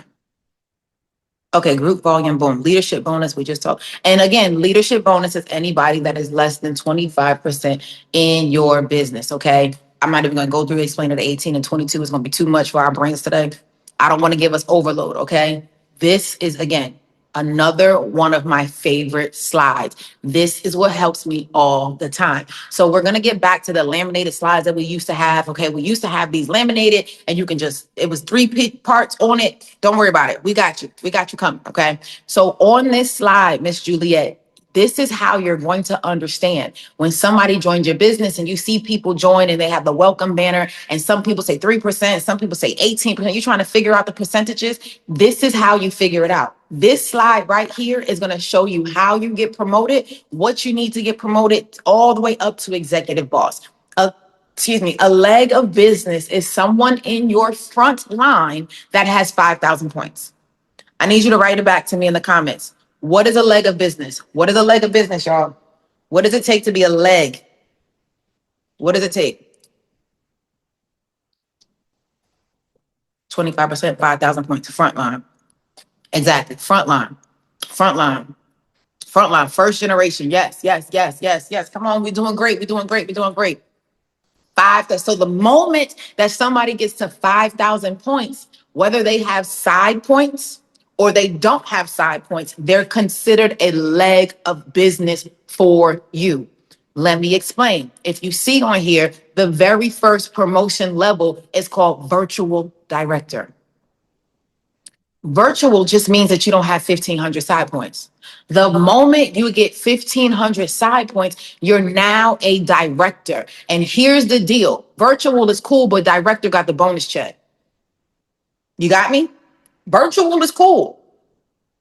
Okay, group volume, boom. Leadership bonus, we just talked. And again, leadership bonus is anybody that is less than 25% in your business, okay? I'm not even going to go through explaining the 18 and 22. It's going to be too much for our brains today. I don't want to give us overload, okay? This is, again, another one of my favorite slides. This is what helps me all the time. So we're going to get back to the laminated slides that we used to have. Okay. We used to have these laminated and you can just, it was 3 parts on it. Don't worry about it. We got you. We got you coming. Okay. So on this slide, Miss Juliet, this is how you're going to understand when somebody joins your business and you see people join and they have the welcome banner and some people say 3%, some people say 18%. You're trying to figure out the percentages. This is how you figure it out. This slide right here is going to show you how you get promoted, what you need to get promoted, all the way up to executive boss. A leg of business is someone in your front line that has 5,000 points. I need you to write it back to me in the comments. What is a leg of business? What is a leg of business, y'all? What does it take to be a leg? What does it take? 25%, 5,000 points, front line. Exactly, front line. First generation. Yes. Come on, we're doing great. So the moment that somebody gets to 5,000 points, whether they have side points or they don't have side points, they're considered a leg of business for you. Let me explain. If you see on here, the very first promotion level is called virtual director. Virtual just means that you don't have 1,500 side points. The moment you get 1,500 side points, you're now a director. And here's the deal. Virtual is cool, but director got the bonus check. You got me? Virtual is cool,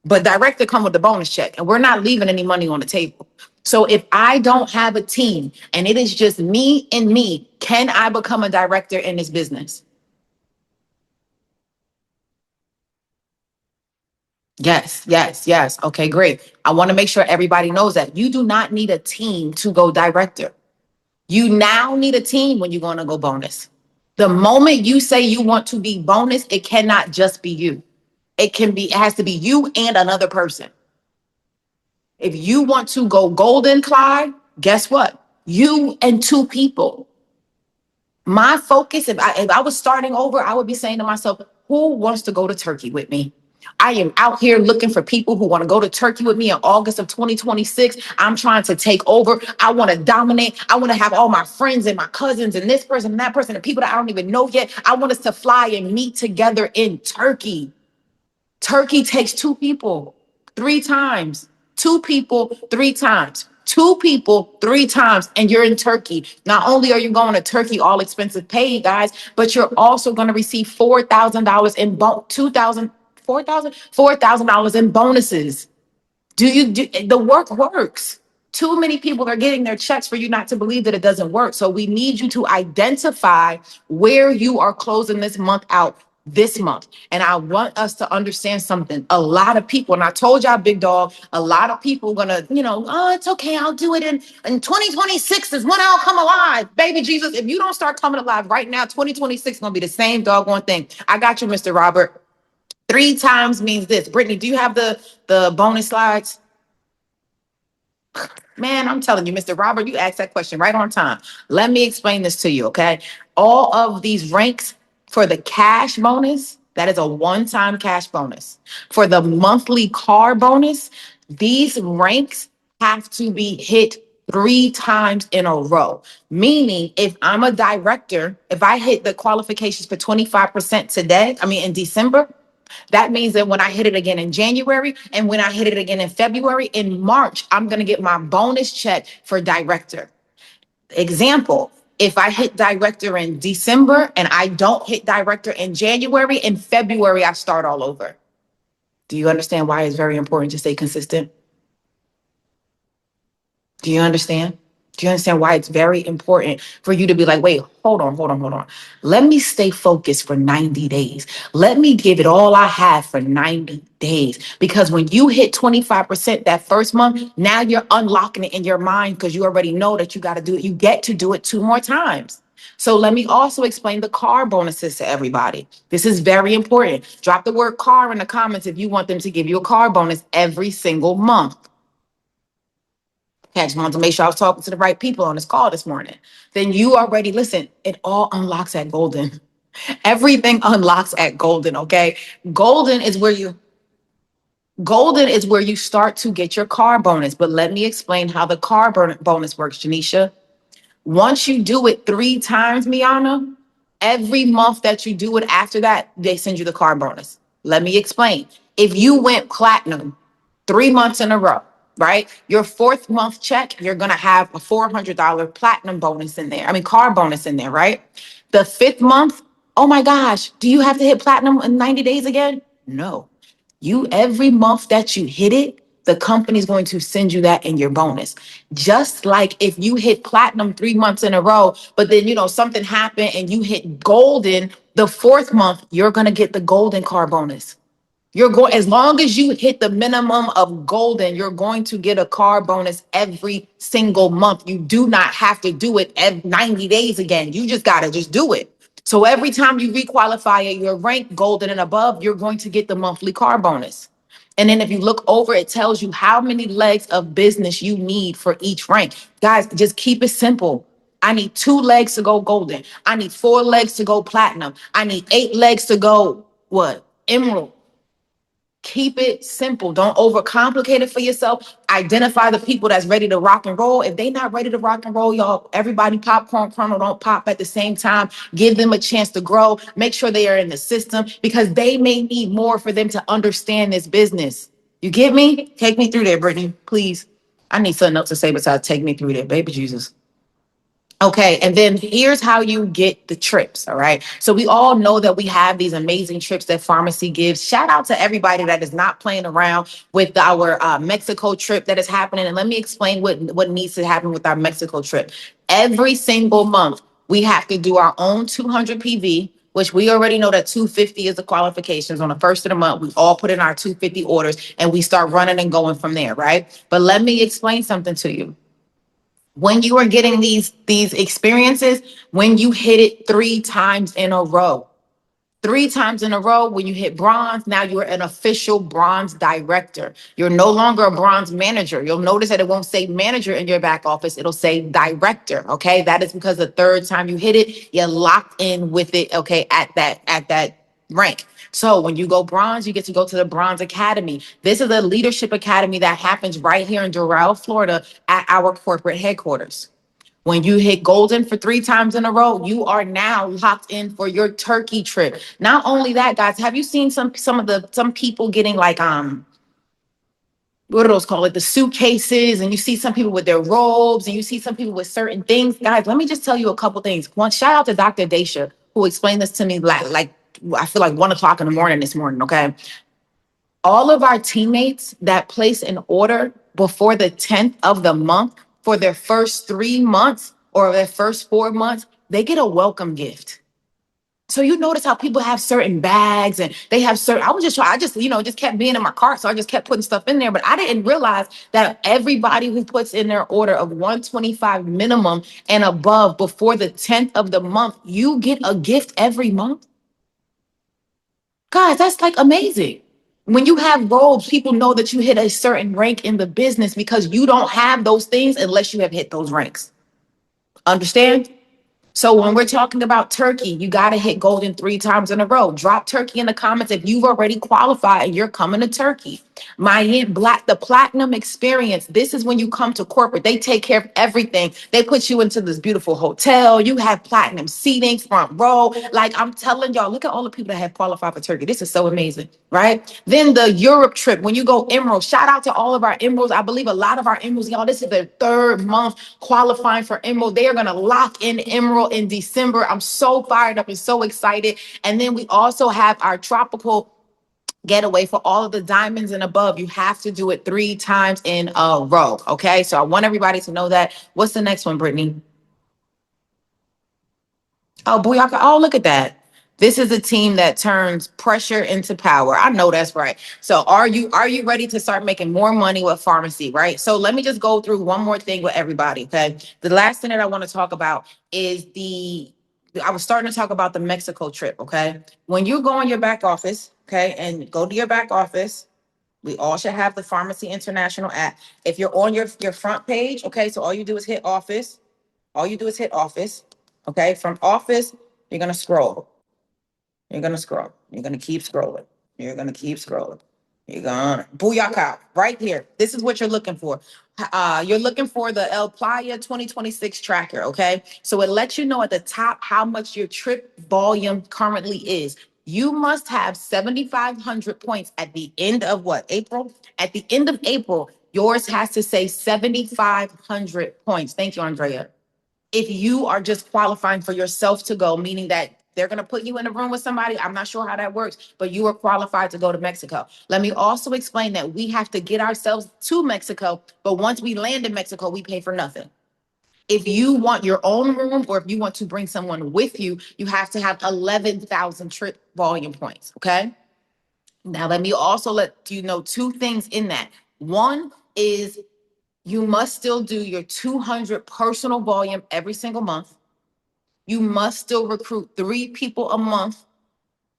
but director come with the bonus check. And we're not leaving any money on the table. So if I don't have a team and it is just me and me, can I become a director in this business? Yes. Okay, great. I want to make sure everybody knows that you do not need a team to go director. You now need a team when you're going to go bonus. The moment you say you want to be bonus, it cannot just be you. It has to be you and another person. If you want to go golden, Clyde, guess what? You and 2 people. My focus, if I was starting over, I would be saying to myself, who wants to go to Turkey with me? I am out here looking for people who want to go to Turkey with me in August of 2026. I'm trying to take over. I want to dominate. I want to have all my friends and my cousins and this person and that person and people that I don't even know yet. I want us to fly and meet together in Turkey. Turkey takes 2 people 3 times. 2 people 3 times. 2 people 3 times, and you're in Turkey. Not only are you going to Turkey, all expenses paid, guys, but you're also going to receive $4,000 in $2,000 $4,000 in bonuses. The work works. Too many people are getting their checks for you not to believe that it doesn't work. So we need you to identify where you are closing this month out this month. And I want us to understand something. A lot of people, and I told y'all, big dog, a lot of people gonna, oh, it's okay. I'll do it in 2026 is when I'll come alive. Baby Jesus, if you don't start coming alive right now, 2026 is gonna be the same doggone thing. I got you, Mr. Robert. 3 times means this. Brittany, do you have the bonus slides? Man, I'm telling you, Mr. Robert, you asked that question right on time. Let me explain this to you, okay? All of these ranks for the cash bonus, that is a one-time cash bonus. For the monthly car bonus, these ranks have to be hit 3 times in a row. Meaning, if I'm a director, if I hit the qualifications for 25% today, in December, that means that when I hit it again in January and when I hit it again in February, in March, I'm going to get my bonus check for director. Example, if I hit director in December and I don't hit director in January, in February, I start all over. Do you understand why it's very important to stay consistent? Do you understand? Do you understand why it's very important for you to be like, wait, hold on. Let me stay focused for 90 days. Let me give it all I have for 90 days. Because when you hit 25% that first month, now you're unlocking it in your mind because you already know that you got to do it. You get to do it 2 more times. So let me also explain the car bonuses to everybody. This is very important. Drop the word car in the comments if you want them to give you a car bonus every single month. I just wanted to make sure I was talking to the right people on this call this morning. Then you already, listen, it all unlocks at Golden. Everything unlocks at Golden, okay? Golden is where you start to get your car bonus. But let me explain how the car bonus works, Janisha. Once you do it 3 times, Miana, every month that you do it after that, they send you the car bonus. Let me explain. If you went platinum 3 months in a row, right? Your 4th month check, you're going to have a $400 platinum bonus in there. Car bonus in there, right? The 5th month, oh my gosh, do you have to hit platinum in 90 days again? No. Every month that you hit it, the company's going to send you that in your bonus. Just like if you hit platinum 3 months in a row, but then, something happened and you hit golden the 4th month, you're going to get the golden car bonus. As long as you hit the minimum of golden, you're going to get a car bonus every single month. You do not have to do it every 90 days again. You just got to just do it. So every time you requalify at your rank golden and above, you're going to get the monthly car bonus. And then if you look over, it tells you how many legs of business you need for each rank. Guys, just keep it simple. I need 2 legs to go golden. I need 4 legs to go platinum. I need 8 legs to go what? Emerald. Keep it simple. Don't overcomplicate it for yourself. Identify the people that's ready to rock and roll. If they not ready to rock and roll, y'all, everybody popcorn kernel don't pop at the same time. Give them a chance to grow. Make sure they are in the system because they may need more for them to understand this business. You get me? Take me through there, Brittany, please. I need something else to say besides take me through there, baby Jesus. Okay, and then here's how you get the trips, all right? So we all know that we have these amazing trips that pharmacy gives. Shout out to everybody that is not playing around with our Mexico trip that is happening. And let me explain what needs to happen with our Mexico trip. Every single month, we have to do our own 200 PV, which we already know that 250 is the qualifications. On the first of the month, we all put in our 250 orders and we start running and going from there, right? But let me explain something to you. When you are getting these experiences, when you hit it 3 times in a row, 3 times in a row, when you hit bronze, now you're an official bronze director. You're no longer a bronze manager. You'll notice that it won't say manager in your back office. It'll say director. Okay. That is because the 3rd time you hit it, you're locked in with it. Okay. At that rank. So when you go bronze, you get to go to the Bronze Academy. This is a leadership academy that happens right here in Doral, Florida at our corporate headquarters. When you hit golden for 3 times in a row, you are now locked in for your Turkey trip. Not only that, guys, have you seen some people getting like what are those called? Like the suitcases, and you see some people with their robes, and you see some people with certain things. Guys, let me just tell you a couple things. One, shout out to Dr. Daisha, who explained this to me like I feel like 1 o'clock in the morning this morning. Okay. All of our teammates that place an order before the 10th of the month for their first 3 months or their first 4 months, they get a welcome gift. So you notice how people have certain bags and they have certain, I just, just kept being in my cart. So I just kept putting stuff in there, but I didn't realize that everybody who puts in their order of 125 minimum and above before the 10th of the month, you get a gift every month. Guys, that's like amazing. When you have roles, people know that you hit a certain rank in the business because you don't have those things unless you have hit those ranks. Understand? So when we're talking about turkey, you got to hit golden 3 times in a row. Drop turkey in the comments if you've already qualified and you're coming to turkey. The platinum experience. This is when you come to corporate. They take care of everything. They put you into this beautiful hotel. You have platinum seating, front row. Like I'm telling y'all, look at all the people that have qualified for turkey. This is so amazing, right? Then the Europe trip, when you go emerald, shout out to all of our emeralds. I believe a lot of our emeralds, y'all, this is their 3rd month qualifying for emerald. They are going to lock in emerald in December. I'm so fired up and so excited. And then we also have our tropical getaway for all of the diamonds and above. You have to do it 3 times in a row. Okay. So I want everybody to know that. What's the next one, Brittany? Oh, Booyaka. Oh, look at that. This is a team that turns pressure into power. I know that's right. So are you ready to start making more money with pharmacy, right? So let me just go through one more thing with everybody, okay? The last thing that I want to talk about is I was starting to talk about the Mexico trip, okay? When you go in your back office, okay, and go to your back office, we all should have the Pharmacy International app. If you're on your front page, okay, so all you do is hit office. All you do is hit office, okay? From office, you're going to scroll. You're gonna scroll. You're gonna keep scrolling. You're gonna keep scrolling. You're gonna booyaka right here. This is what you're looking for. You're looking for the El Playa 2026 tracker. Okay, so it lets you know at the top how much your trip volume currently is. You must have 7,500 points at the end of what? April. At the end of April, yours has to say 7,500 points. Thank you, Andrea. If you are just qualifying for yourself to go, meaning that they're going to put you in a room with somebody. I'm not sure how that works, but you are qualified to go to Mexico. Let me also explain that we have to get ourselves to Mexico, but once we land in Mexico, we pay for nothing. If you want your own room or if you want to bring someone with you, you have to have 11,000 trip volume points. Okay. Now, let me also let you know 2 things in that. One is you must still do your 200 personal volume every single month. You must still recruit 3 people a month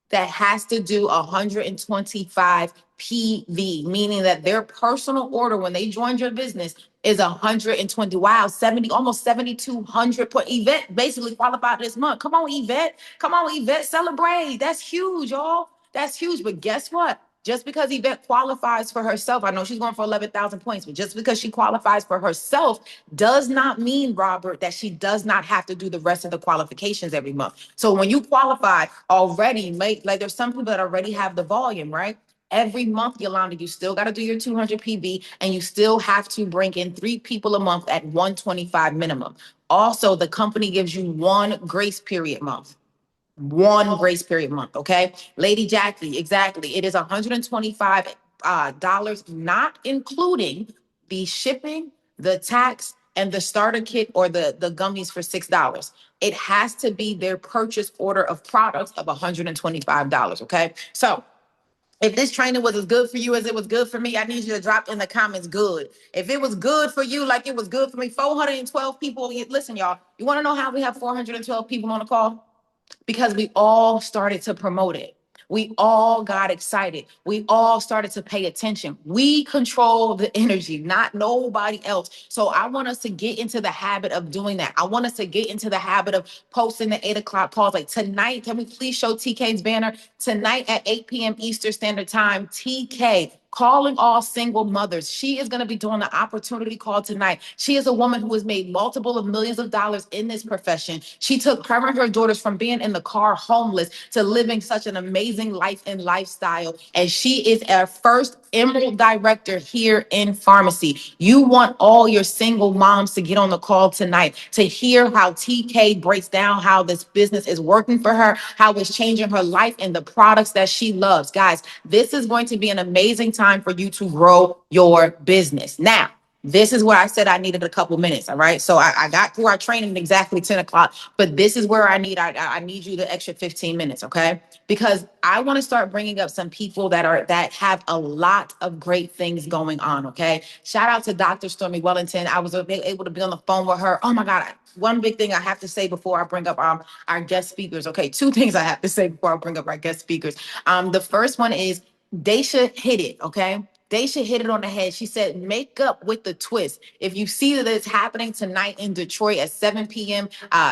that has to do 125 PV, meaning that their personal order when they joined your business is 120. Wow, 70, almost 7,200 per Yvette basically qualified this month. Come on, Yvette. Come on, Yvette. Celebrate. That's huge, y'all. That's huge. But guess what? Just because Yvette qualifies for herself, I know she's going for 11,000 points, but just because she qualifies for herself does not mean, Robert, that she does not have to do the rest of the qualifications every month. So when you qualify already, like there's some people that already have the volume, right? Every month, Yolanda, you still got to do your 200 PB and you still have to bring in 3 people a month at 125 minimum. Also, the company gives you 1 grace period month. 1 grace period month. Okay. Lady Jackie, exactly. It is $125, not including the shipping, the tax, and the starter kit or the gummies for $6. It has to be their purchase order of products of $125. Okay. So if this training was as good for you as it was good for me, I need you to drop in the comments good. If it was good for you, like it was good for me, 412 people. Listen, y'all, you want to know how we have 412 people on the call? Because we all started to promote it. We all got excited. We all started to pay attention. We control the energy, not nobody else. So I want us to get into the habit of doing that. I want us to get into the habit of posting the 8 o'clock calls. Like tonight, can we please show TK's banner? Tonight at 8 p.m. Eastern Standard Time, TK calling all single mothers. She is going to be doing the opportunity call tonight. She is a woman who has made multiple of millions of dollars in this profession. She took her and her daughters from being in the car homeless to living such an amazing life and lifestyle. And she is our first Emerald Director here in pharmacy. You want all your single moms to get on the call tonight to hear how TK breaks down how this business is working for her, how it's changing her life and the products that she loves. Guys, this is going to be an amazing time for you to grow your business. Now, this is where I said I needed a couple minutes. All right. So I got through our training at exactly 10 o'clock, but this is where I need you the extra 15 minutes. Okay. Because I want to start bringing up some people that have a lot of great things going on. Okay. Shout out to Dr. Stormy Wellington. I was able to be on the phone with her. Oh my God. One big thing I have to say before I bring up our guest speakers. Okay. Two things I have to say before I bring up our guest speakers. The first one is Daisha hit it. Okay. Daisha hit it on the head. She said, make up with the twist. If you see that it's happening tonight in Detroit at 7 p.m.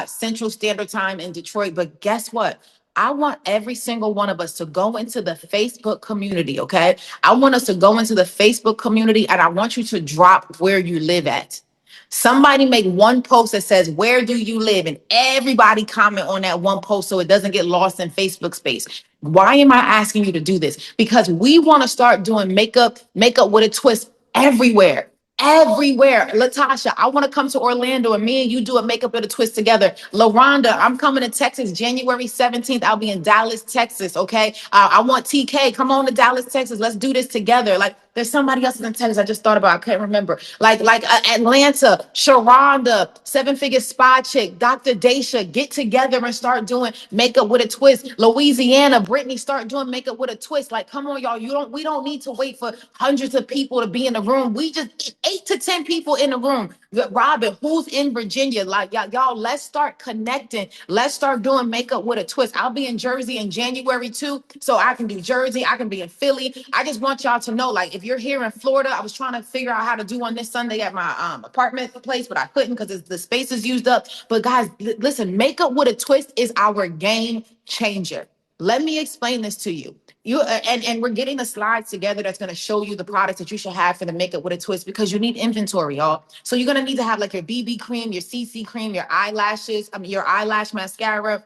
Central Standard Time in Detroit. But guess what? I want every single one of us to go into the Facebook community, okay? I want us to go into the Facebook community and I want you to drop where you live at. Somebody make one post that says, where do you live? And everybody comment on that one post so it doesn't get lost in Facebook space. Why am I asking you to do this? Because we want to start doing makeup with a twist everywhere. Everywhere. Latasha, I want to come to Orlando and me and you do a makeup with a twist together. LaRonda, I'm coming to Texas January 17th. I'll be in Dallas, Texas. Okay. I want TK. Come on to Dallas, Texas. Let's do this together. Like there's somebody else in Texas I just thought about. I can't remember. Like Atlanta, Sharonda, Seven Figure Spa Chick, Dr. Daisha, get together and start doing makeup with a twist. Louisiana, Brittany, start doing makeup with a twist. Like, come on, y'all. We don't need to wait for hundreds of people to be in the room. We just 8 to 10 people in the room. Robin, who's in Virginia? Like y'all, let's start connecting. Let's start doing makeup with a twist. I'll be in Jersey in January too. So I can do Jersey. I can be in Philly. I just want y'all to know, like, if you're here in Florida, I was trying to figure out how to do one this Sunday at my apartment place, but I couldn't because the space is used up. But guys, listen, makeup with a twist is our game changer. Let me explain this to you. And we're getting the slides together that's going to show you the products that you should have for the makeup with a twist because you need inventory, y'all. So you're going to need to have like your BB cream, your CC cream, your eyelashes, your eyelash mascara,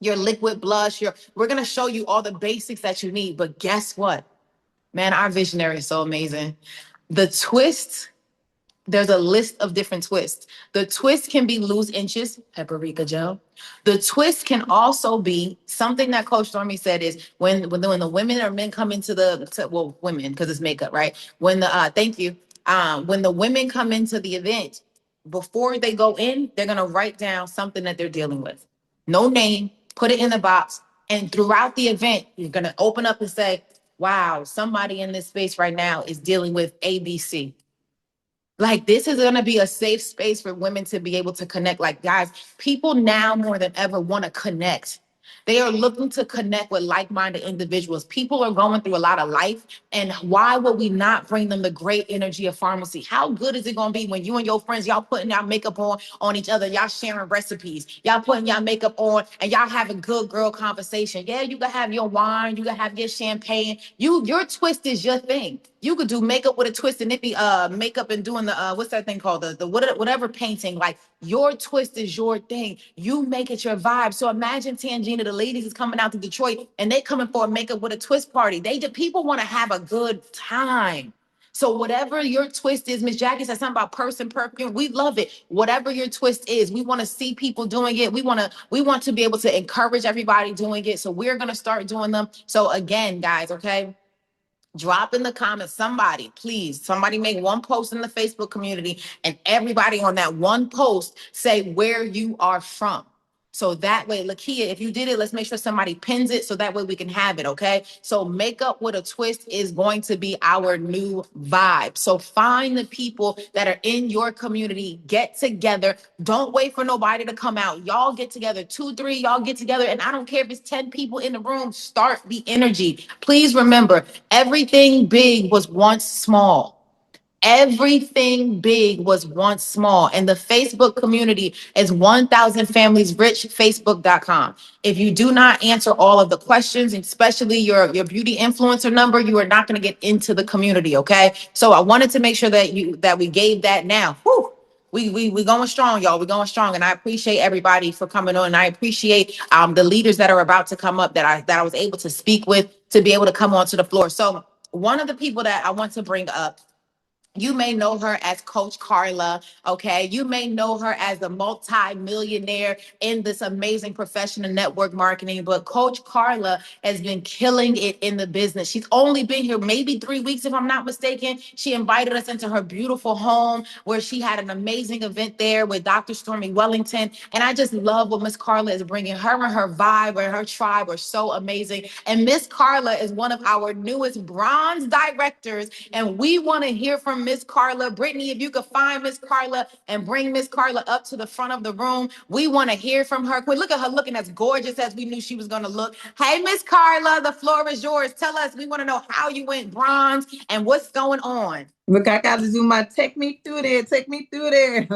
your liquid blush. We're going to show you all the basics that you need. But guess what? Man, our visionary is so amazing. The twist, there's a list of different twists. The twist can be loose inches, paprika gel. The twist can also be something that Coach Stormy said is when the women or men come into well, women, because it's makeup, right? When the thank you. When the women come into the event, before they go in, they're gonna write down something that they're dealing with. No name, put it in the box, and throughout the event, you're gonna open up and say, wow, somebody in this space right now is dealing with ABC. Like this is going to be a safe space for women to be able to connect. Like guys, people now more than ever want to connect. They are looking to connect with like-minded individuals. People are going through a lot of life. And why would we not bring them the great energy of pharmacy? How good is it going to be when you and your friends, y'all putting y'all makeup on each other, y'all sharing recipes, y'all putting y'all makeup on and y'all having good girl conversation. Yeah, you can have your wine, you can have your champagne. Your twist is your thing. You could do makeup with a twist and it be makeup and doing the what's that thing called? The whatever painting. Like your twist is your thing. You make it your vibe. So imagine Tangina, the ladies is coming out to Detroit and they coming for a makeup with a twist party. People want to have a good time. So whatever your twist is, Miss Jackie said something about purse and perfume. We love it. Whatever your twist is, we want to see people doing it. We want to be able to encourage everybody doing it. So we're gonna start doing them. So again, guys, okay. Drop in the comments, somebody make one post in the Facebook community and everybody on that one post say where you are from. So that way, Lakia, if you did it, let's make sure somebody pins it so that way we can have it, okay? So makeup with a twist is going to be our new vibe. So find the people that are in your community, get together. Don't wait for nobody to come out. Y'all get together, 2, 3, y'all get together. And I don't care if it's 10 people in the room, start the energy. Please remember, everything big was once small. Everything big was once small. And the Facebook community is 1000 Families Rich, facebook.com. If you do not answer all of the questions, especially your beauty influencer number, you are not going to get into the community. Okay. So I wanted to make sure that we gave that now. Whew. We going strong, y'all. We're going strong. And I appreciate everybody for coming on. And I appreciate the leaders that are about to come up that I was able to speak with to be able to come onto the floor. So one of the people that I want to bring up, you may know her as Coach Carla, okay? You may know her as a multi-millionaire in this amazing professional network marketing, but Coach Carla has been killing it in the business. She's only been here maybe 3 weeks, if I'm not mistaken. She invited us into her beautiful home where she had an amazing event there with Dr. Stormy Wellington. And I just love what Miss Carla is bringing. Her and her vibe and her tribe are so amazing. And Miss Carla is one of our newest bronze directors, and we want to hear from Miss Carla. Brittany, if you could find Miss Carla and bring Miss Carla up to the front of the room, we want to hear from her. Look at her looking as gorgeous as we knew she was going to look. Hey, Miss Carla, the floor is yours. Tell us, we want to know how you went bronze and what's going on. Look, I got to do my take me through there. Take me through there.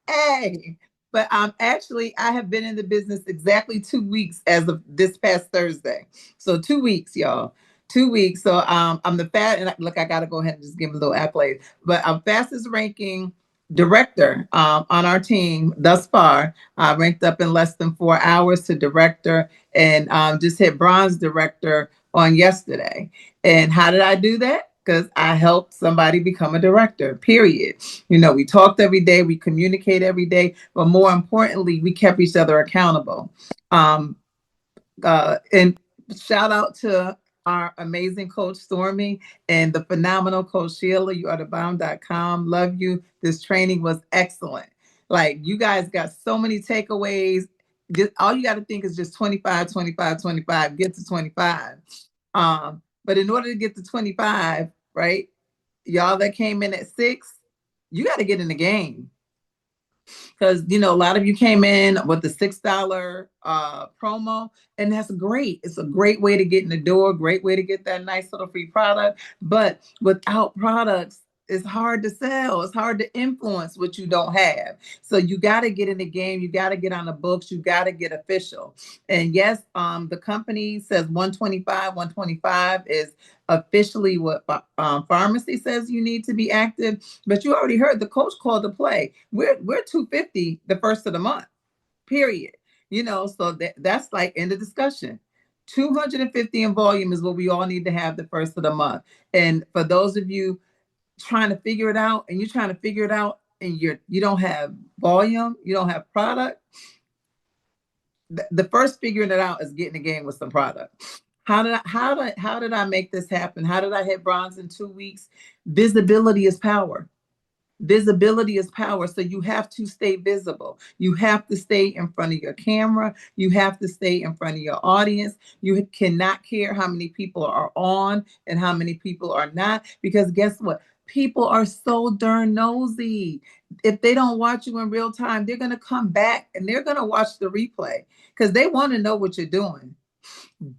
Hey. But actually, I have been in the business exactly 2 weeks as of this past Thursday. So 2 weeks, y'all. 2 weeks. So I'm the and look, I got to go ahead and just give him a little accolade. But I'm fastest ranking director on our team thus far. I ranked up in less than 4 hours to director, and just hit bronze director on yesterday. And how did I do that? Because I helped somebody become a director, period. You know, we talked every day, we communicate every day, but more importantly, we kept each other accountable. And shout out to our amazing coach Stormy and the phenomenal coach Sheila. You are the bomb.com. Love you. This training was excellent. Like, you guys got so many takeaways. Just, all you got to think is just 25, 25, 25, get to 25. But in order to get to 25, right, y'all that came in at 6, you got to get in the game. Because, you know, a lot of you came in with the $6 promo, and that's great. It's a great way to get in the door, great way to get that nice little free product. But without products, it's hard to sell. It's hard to influence what you don't have. So you got to get in the game. You got to get on the books. You got to get official. And yes, the company says 125. 125 is officially what pharmacy says you need to be active. But you already heard the coach called to play. We're 250 the first of the month, period. You know, so that's like end of discussion. 250 in volume is what we all need to have the first of the month. And for those of you trying to figure it out, and you're trying to figure it out, and you don't have volume, you don't have product, the first figuring it out is getting the game with some product. How did I make this happen? How did I hit bronze in 2 weeks? Visibility is power. Visibility is power. So you have to stay visible. You have to stay in front of your camera. You have to stay in front of your audience. You cannot care how many people are on and how many people are not, because guess what? People are so darn nosy. If they don't watch you in real time, they're going to come back and they're going to watch the replay because they want to know what you're doing.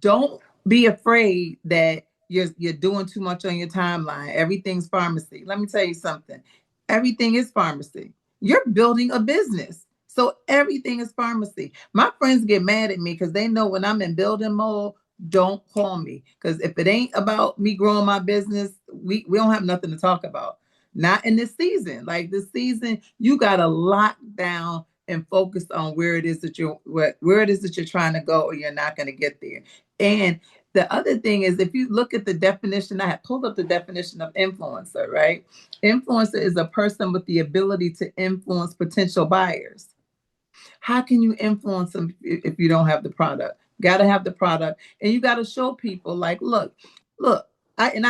Don't be afraid that you're doing too much on your timeline. Everything's pharmacy. Let me tell you something. Everything is pharmacy. You're building a business. So everything is pharmacy. My friends get mad at me because they know when I'm in building mode, don't call me. Because if it ain't about me growing my business, we don't have nothing to talk about. Not in this season. Like this season, you got to lock down and focus on where it is that you're trying to go, or you're not going to get there. And the other thing is, if you look at the definition, I had pulled up the definition of influencer, right? Influencer is a person with the ability to influence potential buyers. How can you influence them if you don't have the product? Got to have the product, and you got to show people like, look.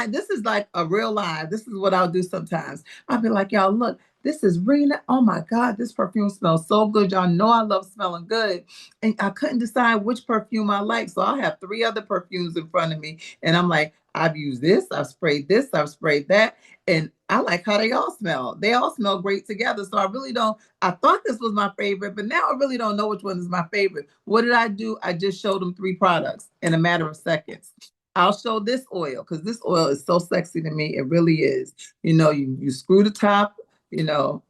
This is like a real live. This is what I'll do sometimes. I'll be like, y'all, look, this is Rena. Oh my God, this perfume smells so good. Y'all know I love smelling good. And I couldn't decide which perfume I like. So I have 3 other perfumes in front of me. And I'm like, I've used this, I've sprayed this, I've sprayed that. And I like how they all smell. They all smell great together. So I thought this was my favorite, but now I really don't know which one is my favorite. What did I do? I just showed them 3 products in a matter of seconds. I'll show this oil because this oil is so sexy to me. It really is. You know, you screw the top, you know,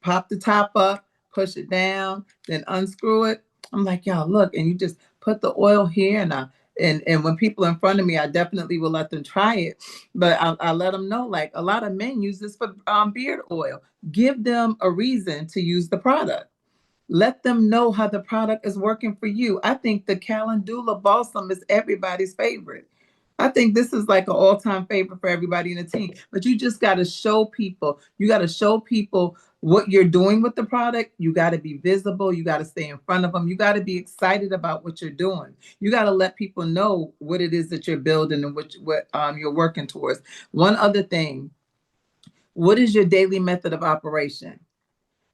pop the top up, push it down, then unscrew it. I'm like, y'all, look, and you just put the oil here, and when people are in front of me, I definitely will let them try it. But I let them know, like, a lot of men use this for beard oil. Give them a reason to use the product. Let them know how the product is working for you. I think the Calendula Balsam is everybody's favorite. I think this is like an all-time favorite for everybody in the team. But you just got to show people. You got to show people what you're doing with the product. You got to be visible. You got to stay in front of them. You got to be excited about what you're doing. You got to let people know what it is that you're building and what you're working towards. One other thing, what is your daily method of operation?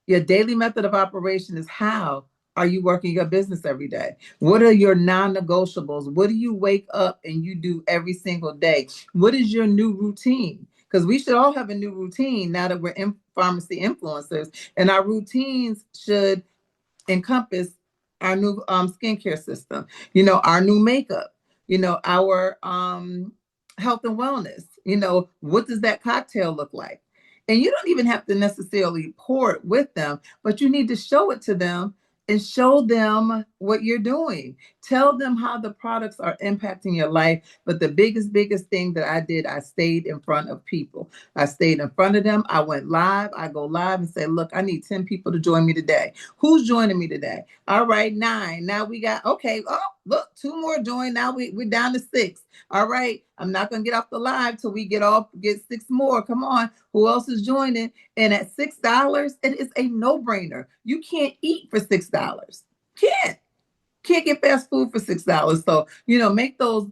Your daily method of operation is how are you working your business every day? What are your non-negotiables? What do you wake up and you do every single day? What is your new routine? Because we should all have a new routine now that we're in pharmacy influencers, and our routines should encompass our new skincare system, our new makeup, our health and wellness. What does that cocktail look like? And you don't even have to necessarily pour it with them, but you need to show it to them and show them what you're doing. Tell them how the products are impacting your life. But the biggest thing that I did, I stayed in front of people. I stayed in front of them. I went live. I go live and say, look, I need 10 people to join me today. Who's joining me today? All right, 9. Now we got, okay, oh, look, 2 more join. Now we're down to 6. All right, I'm not going to get off the live till we get 6 more. Come on. Who else is joining? And at $6, it is a no-brainer. You can't eat for $6. Can't get fast food for $6. So, make those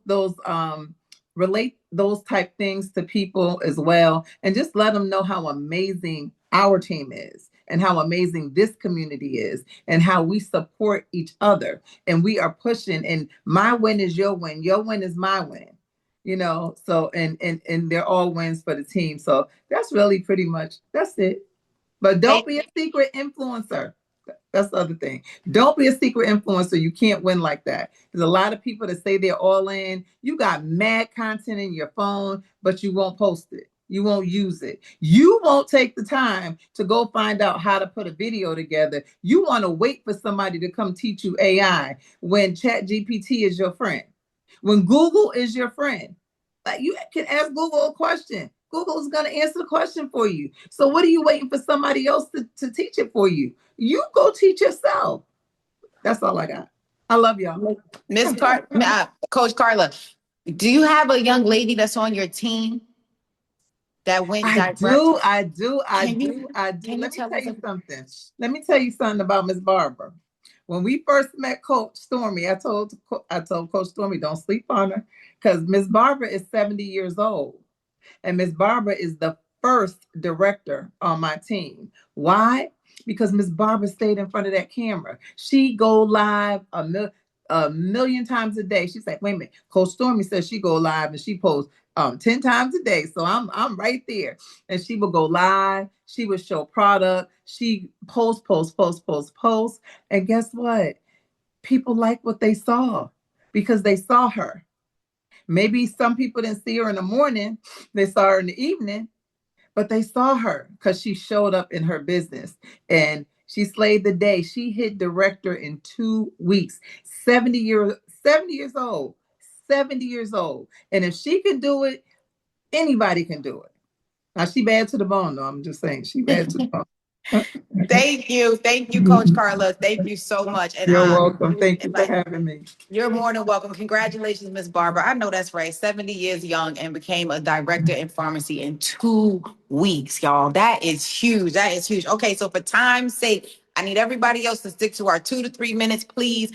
relate those type things to people as well, and just let them know how amazing our team is and how amazing this community is and how we support each other, and we are pushing, and my win is your win is my win. So and they're all wins for the team. So that's really pretty much that's it. But don't be a secret influencer. That's the other thing. Don't be a secret influencer. You can't win like that. There's a lot of people that say they're all in. You got mad content in your phone, but you won't post it. You won't use it. You won't take the time to go find out how to put a video together. You want to wait for somebody to come teach you AI when ChatGPT is your friend, when Google is your friend. Like, you can ask Google a question. Google is going to answer the question for you. So what are you waiting for somebody else to teach it for you? You go teach yourself. That's all I got. I love y'all. Coach Carla, do you have a young lady that's on your team that went direct? I do. Let me tell you something. Let me tell you something about Miss Barbara. When we first met Coach Stormy, I told Coach Stormy, don't sleep on her, because Miss Barbara is 70 years old. And Miss Barbara is the first director on my team. Why? Because Miss Barbara stayed in front of that camera. She go live a million times a day. She's like, wait a minute. Coach Stormy says she go live and she posts 10 times a day. So I'm right there. And she will go live. She would show product. She post. And guess what? People like what they saw because they saw her. Maybe some people didn't see her in the morning. They saw her in the evening, but they saw her because she showed up in her business and she slayed the day. She hit director in 2 weeks. 70 years old. 70 years old. And if she can do it, anybody can do it. Now, she bad to the bone, though. I'm just saying, she bad to the bone. Thank you, Coach Carla. Thank you so much. And you're welcome. Thank you for having me. You're more than welcome. Congratulations, Miss Barbara. I know that's right. 70 years young and became a director in pharmacy in 2 weeks, y'all. That is huge. That is huge. Okay, so for time's sake, I need everybody else to stick to our 2 to 3 minutes, please.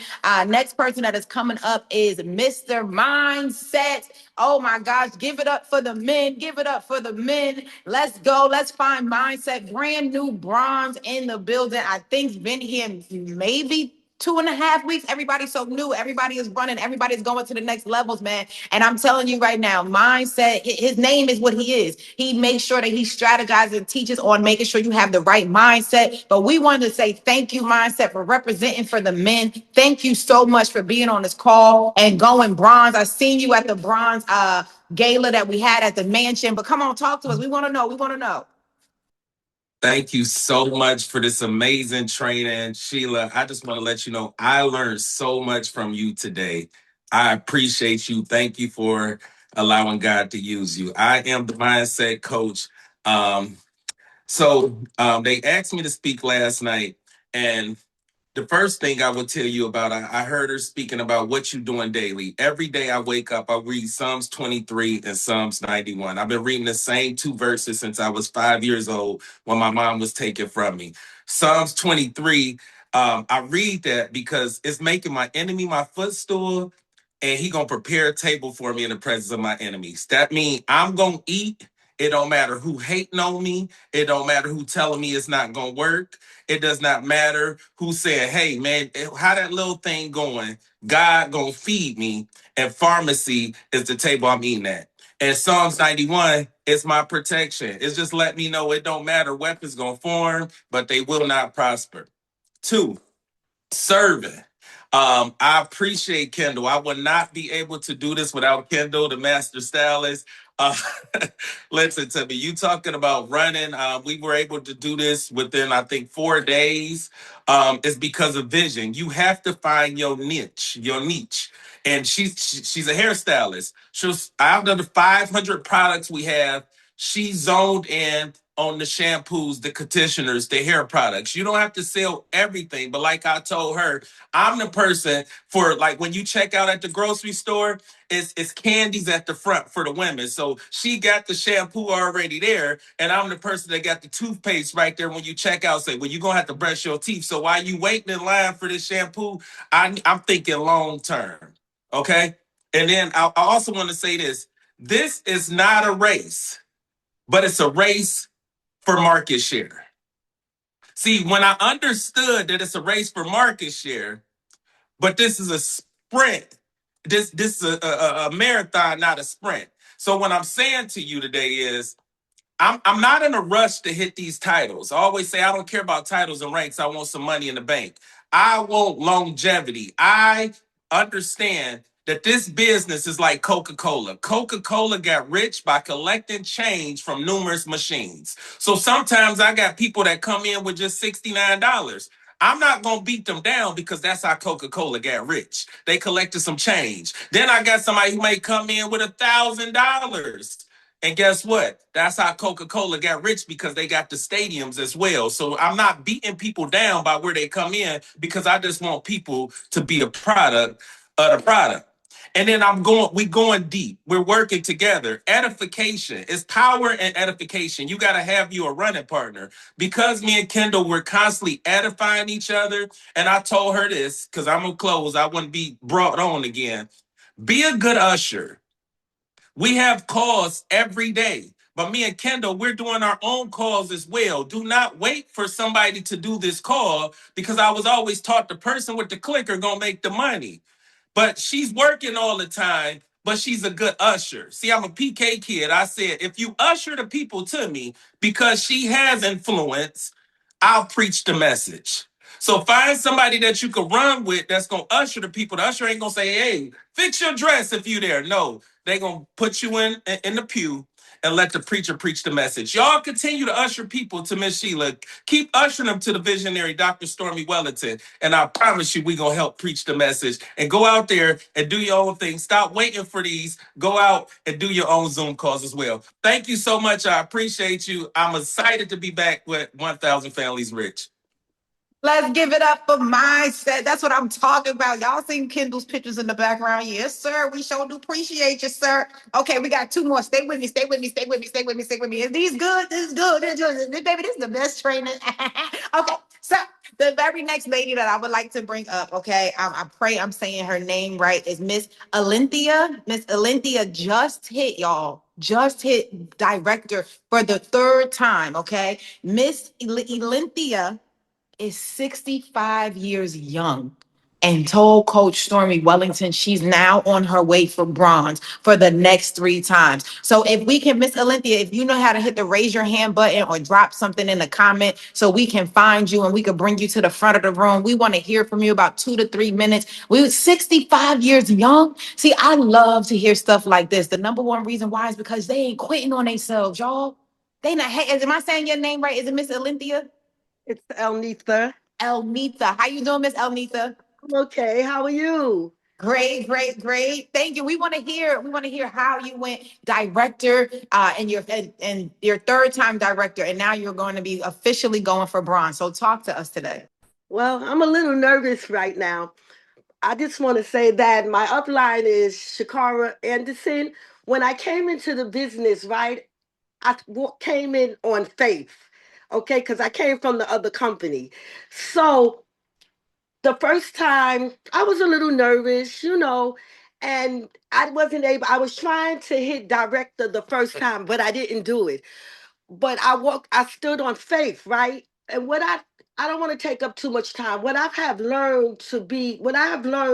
Next person that is coming up is Mr. Mindset. Oh my gosh, give it up for the men. Give it up for the men. Let's go. Let's find Mindset. Brand new bronze in the building. I think's been here maybe 2.5 weeks. Everybody's so new. Everybody is running. Everybody's going to the next levels, man. And I'm telling you right now, Mindset, his name is what he is. He makes sure that he strategizes and teaches on making sure you have the right mindset. But we wanted to say thank you, Mindset, for representing for the men. Thank you so much for being on this call and going bronze. I seen you at the bronze gala that we had at the mansion. But come on, talk to us. We want to know. We want to know. Thank you so much for this amazing training, Sheila. I just want to let you know I learned so much from you today. I appreciate you. Thank you for allowing God to use you. I am the mindset coach. They asked me to speak last night, and The first thing I would tell you about, I heard her speaking about what you're doing daily. Every day I wake up, I read Psalms 23 and Psalms 91. I've been reading the same two verses since I was 5 years old when my mom was taken from me. Psalms 23, I read that because it's making my enemy my footstool, and he gonna prepare a table for me in the presence of my enemies. That means I'm gonna eat. It don't matter who hating on me. It don't matter who telling me it's not gonna work. It does not matter who said, hey, man, how that little thing going? God gonna feed me. And pharmacy is the table I'm eating at. And Psalms 91 is my protection. It's just let me know it don't matter. Weapons gonna form, but they will not prosper. Two, serving. I appreciate Kendall. I would not be able to do this without Kendall, the master stylist. Uh, listen to me. You talking about running? We were able to do this within, I think, 4 days. It's because of vision. You have to find your niche, And she's a hairstylist. Out of the 500 products we have, she zoned in on the shampoos, the conditioners, the hair products. You don't have to sell everything, but like I told her, I'm the person for like when you check out at the grocery store, it's candies at the front for the women. So she got the shampoo already there, and I'm the person that got the toothpaste right there when you check out. Say, well, you're gonna have to brush your teeth. So while you waiting in line for this shampoo, I'm thinking long term. Okay. And then I also want to say this. This is not a race, but it's a race for market share. See, when I understood that it's a race for market share, but this is a sprint. This is a marathon, not a sprint. So what I'm saying to you today is I'm not in a rush to hit these titles. I always say I don't care about titles and ranks. I want some money in the bank. I want longevity. I understand that this business is like Coca-Cola. Coca-Cola got rich by collecting change from numerous machines. So sometimes I got people that come in with just $69. I'm not going to beat them down because that's how Coca-Cola got rich. They collected some change. Then I got somebody who may come in with $1,000. And guess what? That's how Coca-Cola got rich because they got the stadiums as well. So I'm not beating people down by where they come in because I just want people to be a product of the product. And then we going deep. We're working together. Edification is power and edification. You got to have you a running partner. Because me and Kendall were constantly edifying each other. And I told her this because I'm going to close. I wouldn't be brought on again. Be a good usher. We have calls every day. But me and Kendall, we're doing our own calls as well. Do not wait for somebody to do this call because I was always taught the person with the clicker gonna make the money. But she's working all the time, but she's a good usher. See, I'm a PK kid. I said, if you usher the people to me because she has influence, I'll preach the message. So find somebody that you can run with that's gonna usher the people. The usher ain't gonna say, hey, fix your dress if you there. No, they gonna put you in the pew and let the preacher preach the message. Y'all continue to usher people to Miss Sheila. Keep ushering them to the visionary Dr. Stormy Wellington. And I promise you, we going to help preach the message. And go out there and do your own thing. Stop waiting for these. Go out and do your own Zoom calls as well. Thank you so much. I appreciate you. I'm excited to be back with 1,000 Families Rich. Let's give it up for mindset. That's what I'm talking about. Y'all seen Kendall's pictures in the background? Yes, sir. We sure do appreciate you, sir. Okay, we got two more. Stay with me. Stay with me. Stay with me. Stay with me. Stay with me. Is these good? This is good. This is good. Baby, this is the best training. Okay, so the very next lady that I would like to bring up, okay, I pray I'm saying her name right, is Miss Alinthia. Miss Alinthia just hit, y'all. Just hit director for the third time, okay? Miss Alinthia is 65 years young and told Coach Stormy Wellington she's now on her way for bronze for the next 3 times. So if we can, Miss Olympia, if you know how to hit the raise your hand button or drop something in the comment so we can find you and we can bring you to the front of the room. We want to hear from you about 2 to 3 minutes. We were 65 years young. See, I love to hear stuff like this. The number one reason why is because they ain't quitting on themselves, y'all. They not, hey, am I saying your name right? Is it Miss Olympia? It's Elnitha. Elnitha. How you doing, Miss Elnitha? I'm okay. How are you? Great, great, great. Thank you. We want to hear how you went director and your third time director, and now you're going to be officially going for bronze. So talk to us today. Well, I'm a little nervous right now. I just want to say that my upline is Shakara Anderson. When I came into the business, right, came in on faith, okay, because I came from the other company. So the first time I was a little nervous, and I wasn't able, I was trying to hit director the first time, but I didn't do it. But I stood on faith, right? And I don't want to take up too much time. What I have learned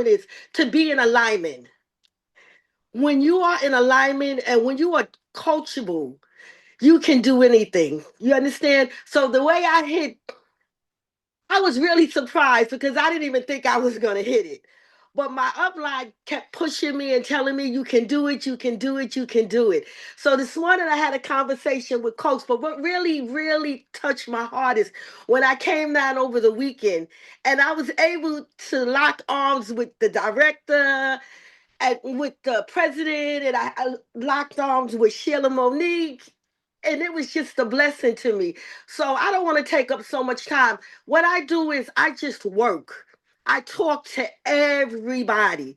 is to be in alignment. When you are in alignment and when you are coachable, you can do anything. You understand? So the way I was really surprised because I didn't even think I was going to hit it. But my upline kept pushing me and telling me, you can do it, you can do it, you can do it. So this morning I had a conversation with Coach. But what really, really touched my heart is when I came down over the weekend and I was able to lock arms with the director and with the president, and I locked arms with Sheila Monique. And it was just a blessing to me. So I don't want to take up so much time. What I do is I just work. I talk to everybody.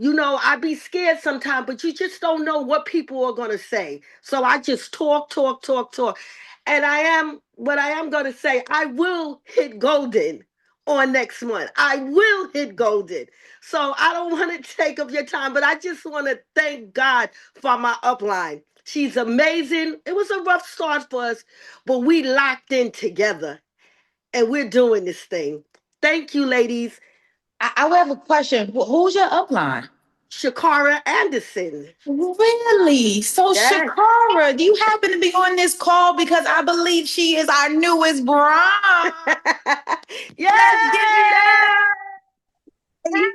I be scared sometimes, but you just don't know what people are going to say. So I just talk, talk, talk, talk. And what I am going to say, I will hit golden on next month. I will hit golden. So I don't want to take up your time, but I just want to thank God for my upline. She's amazing. It was a rough start for us, but we locked in together and we're doing this thing. Thank you, ladies. I have a question. Who's your upline? Shakara Anderson. Really? So, Yes. Shakara, do you happen to be on this call? Because I believe she is our newest bride. Let's give it Yes.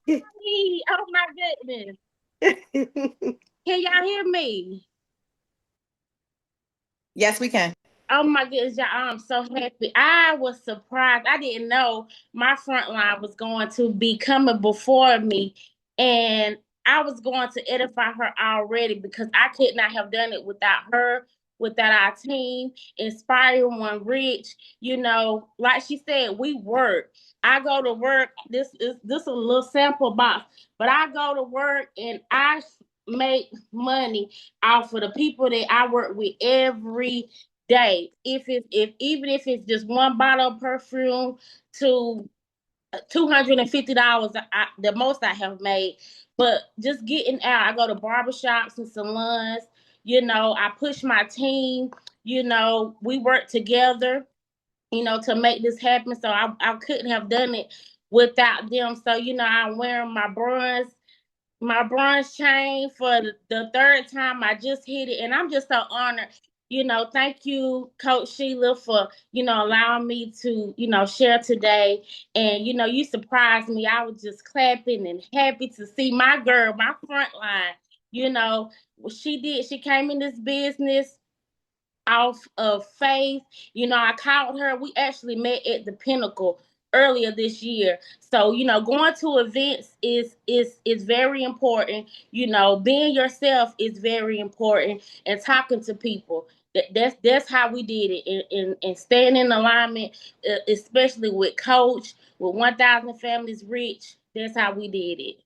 Hey, hey, oh my goodness. Can y'all hear me? Yes, we can. Oh my goodness, y'all, I'm so happy. I was surprised. I didn't know my front line was going to be coming before me. And I was going to edify her already because I could not have done it without her, without our team, inspiring one rich. Like she said, we work. I go to work. This is a little sample box, but I go to work and I make money off of the people that I work with every day. Even if it's just one bottle of perfume to $250, the most I have made. But just getting out, I go to barbershops and salons. I push my team. We work together. To make this happen. So I couldn't have done it without them. So I'm wearing my bronze chain for the third time. I just hit it, and I'm just so honored. Thank you, Coach Sheila, for allowing me to share today. And you surprised me. I was just clapping and happy to see my girl, my front line. You know, she did. She came in this business off of faith. I called her. We actually met at the Pinnacle earlier this year. So, going to events is very important. Being yourself is very important, and talking to people. That's how we did it, and staying in alignment, especially with Coach, with 1,000 Families Rich. That's how we did it.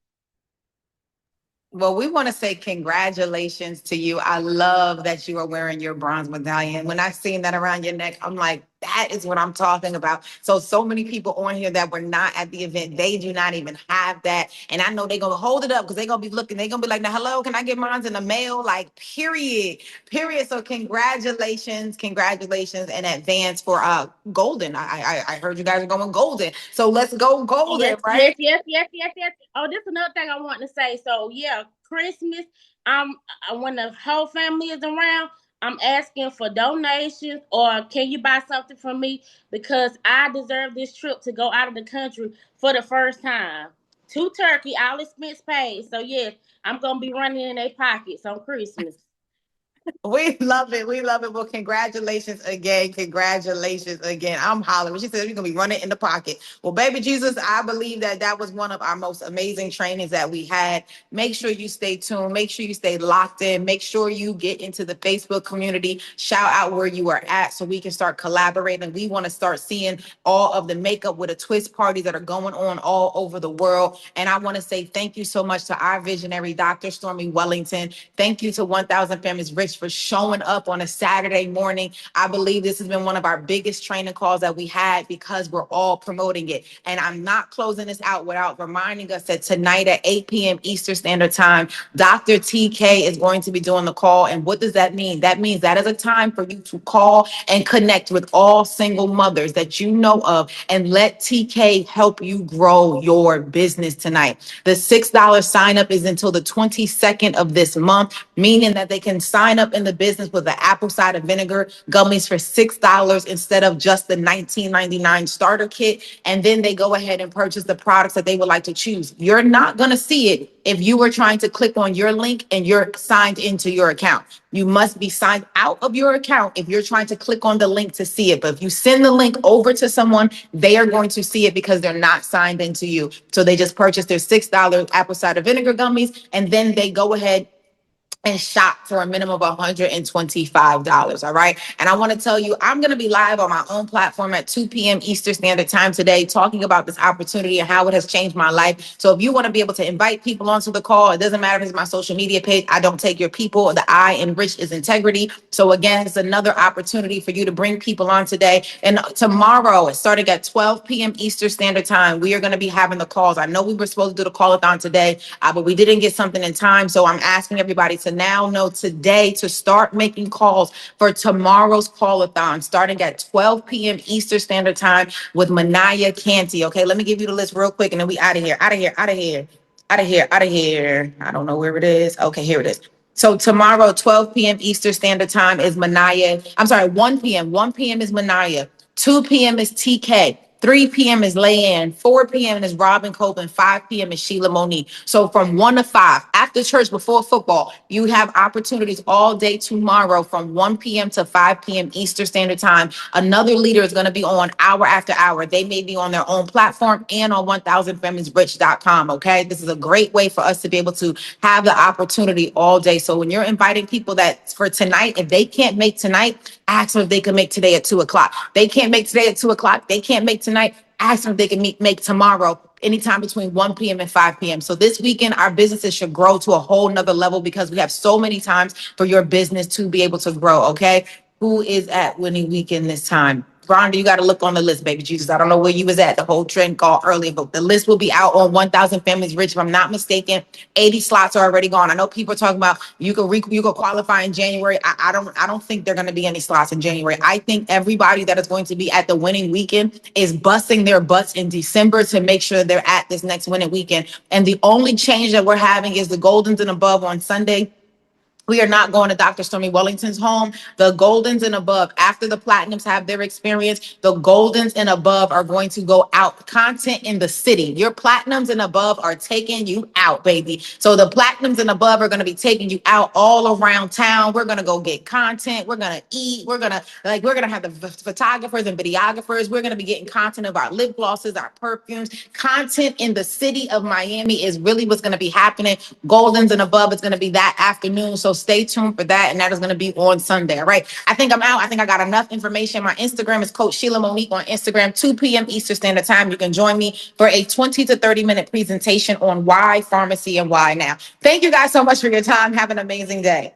Well, we want to say congratulations to you. I love that you are wearing your bronze medallion. When I seen that around your neck, I'm like, that is what I'm talking about. So many people on here that were not at the event, they do not even have that. And I know they're going to hold it up because they're going to be looking. They're going to be like, now, hello, can I get mine in the mail? Like, period, period. So congratulations in advance for golden. I heard you guys are going golden. So let's go golden, Yes, right? yes, yes, yes, yes, yes. Oh, this is another thing I want to say. So yeah, Christmas. Um, when the whole family is around, I'm asking for donations, or can you buy something from me because I deserve this trip to go out of the country for the first time. To Turkey, all expense paid. So yes, I'm gonna be running in their pockets on Christmas. We love it. We love it. Well, congratulations again. Congratulations again. I'm hollering. She said we're gonna be running in the pocket. Well, baby Jesus, I believe that that was one of our most amazing trainings that we had. Make sure you stay tuned. Make sure you stay locked in. Make sure you get into the Facebook community. Shout out where you are at so we can start collaborating. We want to start seeing all of the makeup with a twist parties that are going on all over the world. And I want to say thank you so much to our visionary, Dr. Stormy Wellington. Thank you to 1000 Families Rich for showing up on a Saturday morning. I believe this has been one of our biggest training calls that we had because we're all promoting it. And I'm not closing this out without reminding us that tonight at 8 p.m. Eastern Standard Time, Dr. TK is going to be doing the call. And what does that mean? That means that is a time for you to call and connect with all single mothers that you know of and let TK help you grow your business tonight. The $6 sign up is until the 22nd of this month, meaning that they can sign up in the business with the apple cider vinegar gummies for $6 instead of just the $19.99 starter kit. And then they go ahead and purchase the products that they would like to choose. You're not going to see it if you were trying to click on your link and you're signed into your account. You must be signed out of your account if you're trying to click on the link to see it. But if you send the link over to someone, they are going to see it because they're not signed into you. So they just purchased their $6 apple cider vinegar gummies, and then they go ahead and shop for a minimum of $125. All right. And I want to tell you, I'm going to be live on my own platform at 2 p.m. Eastern Standard Time today, talking about this opportunity and how it has changed my life. So if you want to be able to invite people onto the call, it doesn't matter if it's my social media page. I don't take your people. The I enrich is integrity. So again, it's another opportunity for you to bring people on today. And tomorrow, starting at 12 p.m. Eastern Standard Time, we are going to be having the calls. I know we were supposed to do the call-a-thon today, but we didn't get something in time. So I'm asking everybody to now know today to start making calls for tomorrow's call-a-thon, starting at 12 p.m. Eastern Standard Time with Manaya Canty. Okay, let me give you the list real quick, and then we out of here, out of here, out of here, out of here, out of here. I don't know where it is. Okay, here it is. So tomorrow, 12 p.m. Eastern Standard Time is Manaya. I'm sorry, 1 p.m. 1 p.m. is Manaya. 2 p.m. is TK. 3 p.m. is Leanne, 4 p.m. is Robin Copeland, 5 p.m. is Sheila Monique. So from 1 to 5, after church, before football, you have opportunities all day tomorrow from 1 p.m. to 5 p.m. Eastern Standard Time. Another leader is going to be on hour after hour. They may be on their own platform and on 1000familiesrich.com. Okay. This is a great way for us to be able to have the opportunity all day. So when you're inviting people that for tonight, if they can't make tonight, ask them if they can make today at 2 o'clock. They can't make today at 2 o'clock. They can't make tonight. Ask them if they can make tomorrow anytime between 1 p.m. and 5 p.m. So this weekend, our businesses should grow to a whole nother level because we have so many times for your business to be able to grow. Okay. Who is at winning weekend this time? Rhonda, you got to look on the list, baby Jesus. I don't know where you was at the whole trend call earlier, but the list will be out on 1000 Families Rich. If I'm not mistaken, 80 slots are already gone. I know people are talking about you can qualify in January. I don't think there are going to be any slots in January. I think everybody that is going to be at the winning weekend is busting their butts in December to make sure they're at this next winning weekend. And the only change that we're having is the Goldens and above on Sunday. We are not going to Dr. Stormy Wellington's home. The Goldens and above, after the Platinums have their experience, the Goldens and above are going to go out. Content in the city. Your Platinums and above are taking you out, baby. So the Platinums and above are going to be taking you out all around town. We're going to go get content. We're going to eat. We're going to have the photographers and videographers. We're going to be getting content of our lip glosses, our perfumes. Content in the city of Miami is really what's going to be happening. Goldens and above is going to be that afternoon. So stay tuned for that. And that is going to be on Sunday. All right. I think I'm out. I think I got enough information. My Instagram is Coach Sheila Monique on Instagram, 2 p.m. Eastern Standard Time. You can join me for a 20 to 30-minute presentation on why pharmacy and why now. Thank you guys so much for your time. Have an amazing day.